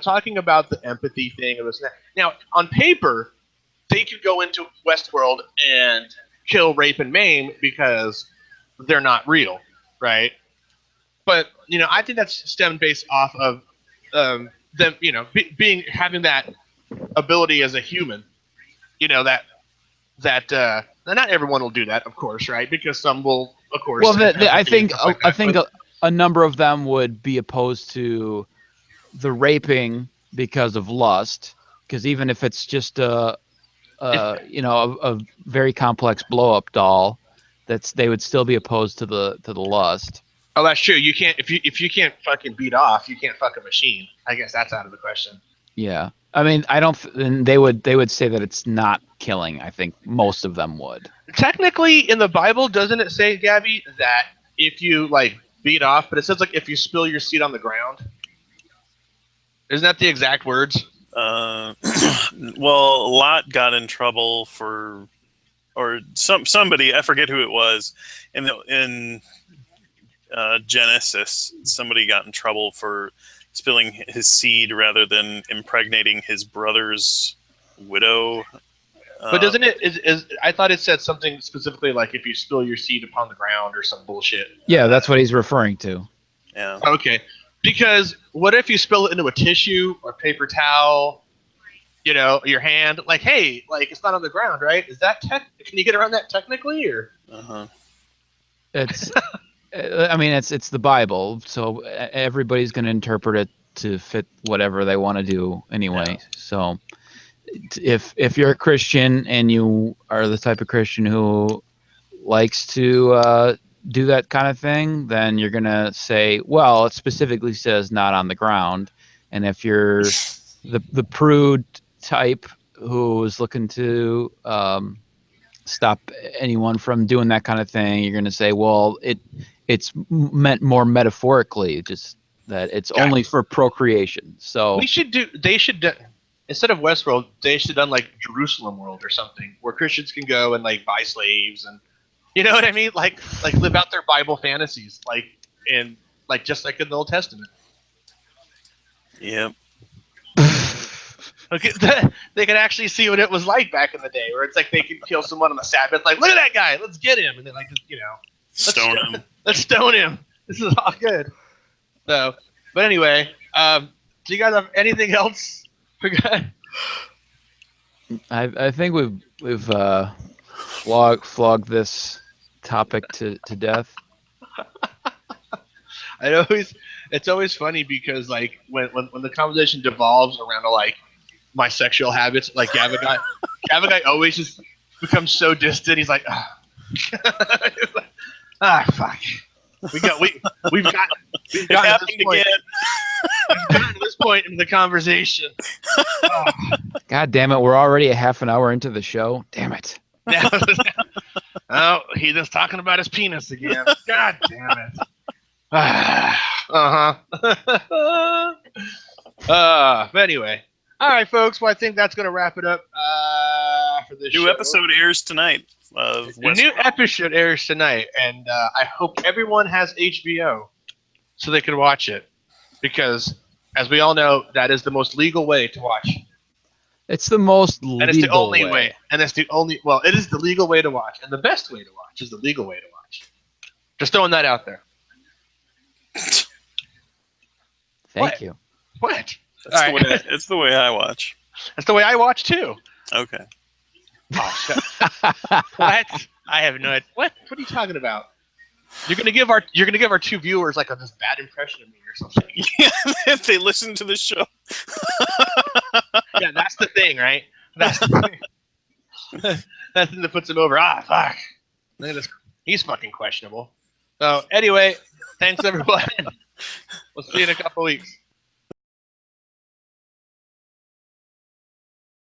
talking about the empathy thing of this. And that. Now, on paper, they could go into Westworld and kill, rape, and maim because they're not real, right? But I think that's stemmed based off of them, being having that ability as a human. That not everyone will do that, of course, right? Because some will, of course, Well, have I empathy and think stuff like I that. think But a number of them would be opposed to the raping because of lust, because even if it's just if, a very complex blow up doll, they would still be opposed to the lust. oh, that's true. You can't if you can't fucking beat off, you can't fuck a machine. I guess that's out of the question. Yeah, I mean, I don't. And they would say that it's not killing. I think most of them would. Technically, in the Bible, doesn't it say, Gabby, that if you like beat off, but it says like if you spill your seed on the ground, isn't that the exact words? Uh, well, Lot got in trouble for, or somebody, I forget who it was, in Genesis. Somebody got in trouble for spilling his seed rather than impregnating his brother's widow. But doesn't it is I thought it said something specifically like if you spill your seed upon the ground or some bullshit. Yeah, that's what he's referring to. Yeah. Okay, because what if you spill it into a tissue or paper towel? Your hand. Like, hey, like it's not on the ground, right? Is that can you get around that technically, or? Uh-huh. It's, I mean, it's the Bible, so everybody's going to interpret it to fit whatever they want to do anyway. Yeah. So if you're a Christian and you are the type of Christian who likes to do that kind of thing, then you're gonna say, well, it specifically says not on the ground. And if you're the prude type who is looking to stop anyone from doing that kind of thing, you're gonna say, well, it's meant more metaphorically, just that it's God, only for procreation. So they should instead of Westworld, they should have done like Jerusalem World or something where Christians can go and like buy slaves and you know what I mean, like live out their Bible fantasies, like in like just like in the Old Testament. Yep. Okay, they could actually see what it was like back in the day, where it's like they could kill someone on the Sabbath, like look at that guy, let's get him, and then like Stone him. let's stone him. This is all good. So, but anyway, do you guys have anything else? I think we've flogged this topic to death. It's always funny because like when the conversation devolves around to like my sexual habits, like Gavin guy always just becomes so distant. He's like, fuck. We've It got to happened this point. again. gotten to this point in the conversation. Oh, God damn it, we're already a half an hour into the show. Damn it. now, oh, he's just talking about his penis again. God damn it. But anyway. All right, folks. Well, I think that's going to wrap it up for this show. New episode airs tonight of The new episode airs tonight, and I hope everyone has HBO so they can watch it. Because, as we all know, that is the most legal way to watch. It's the most legal And it's the only way. And it's the only... Well, it is the legal way to watch. And the best way to watch is the legal way to watch. Just throwing that out there. Thank you. What? It's the way I watch. That's the way I watch, too. Okay. Oh, what? I have no idea. What are you talking about? You're gonna give our two viewers like this bad impression of me or something. Yeah, if they listen to the show. Yeah, that's the thing, right? That's the thing. That's the thing that puts him over. Ah, fuck. Look at this. He's fucking questionable. So anyway, thanks everyone. We'll see you in a couple weeks.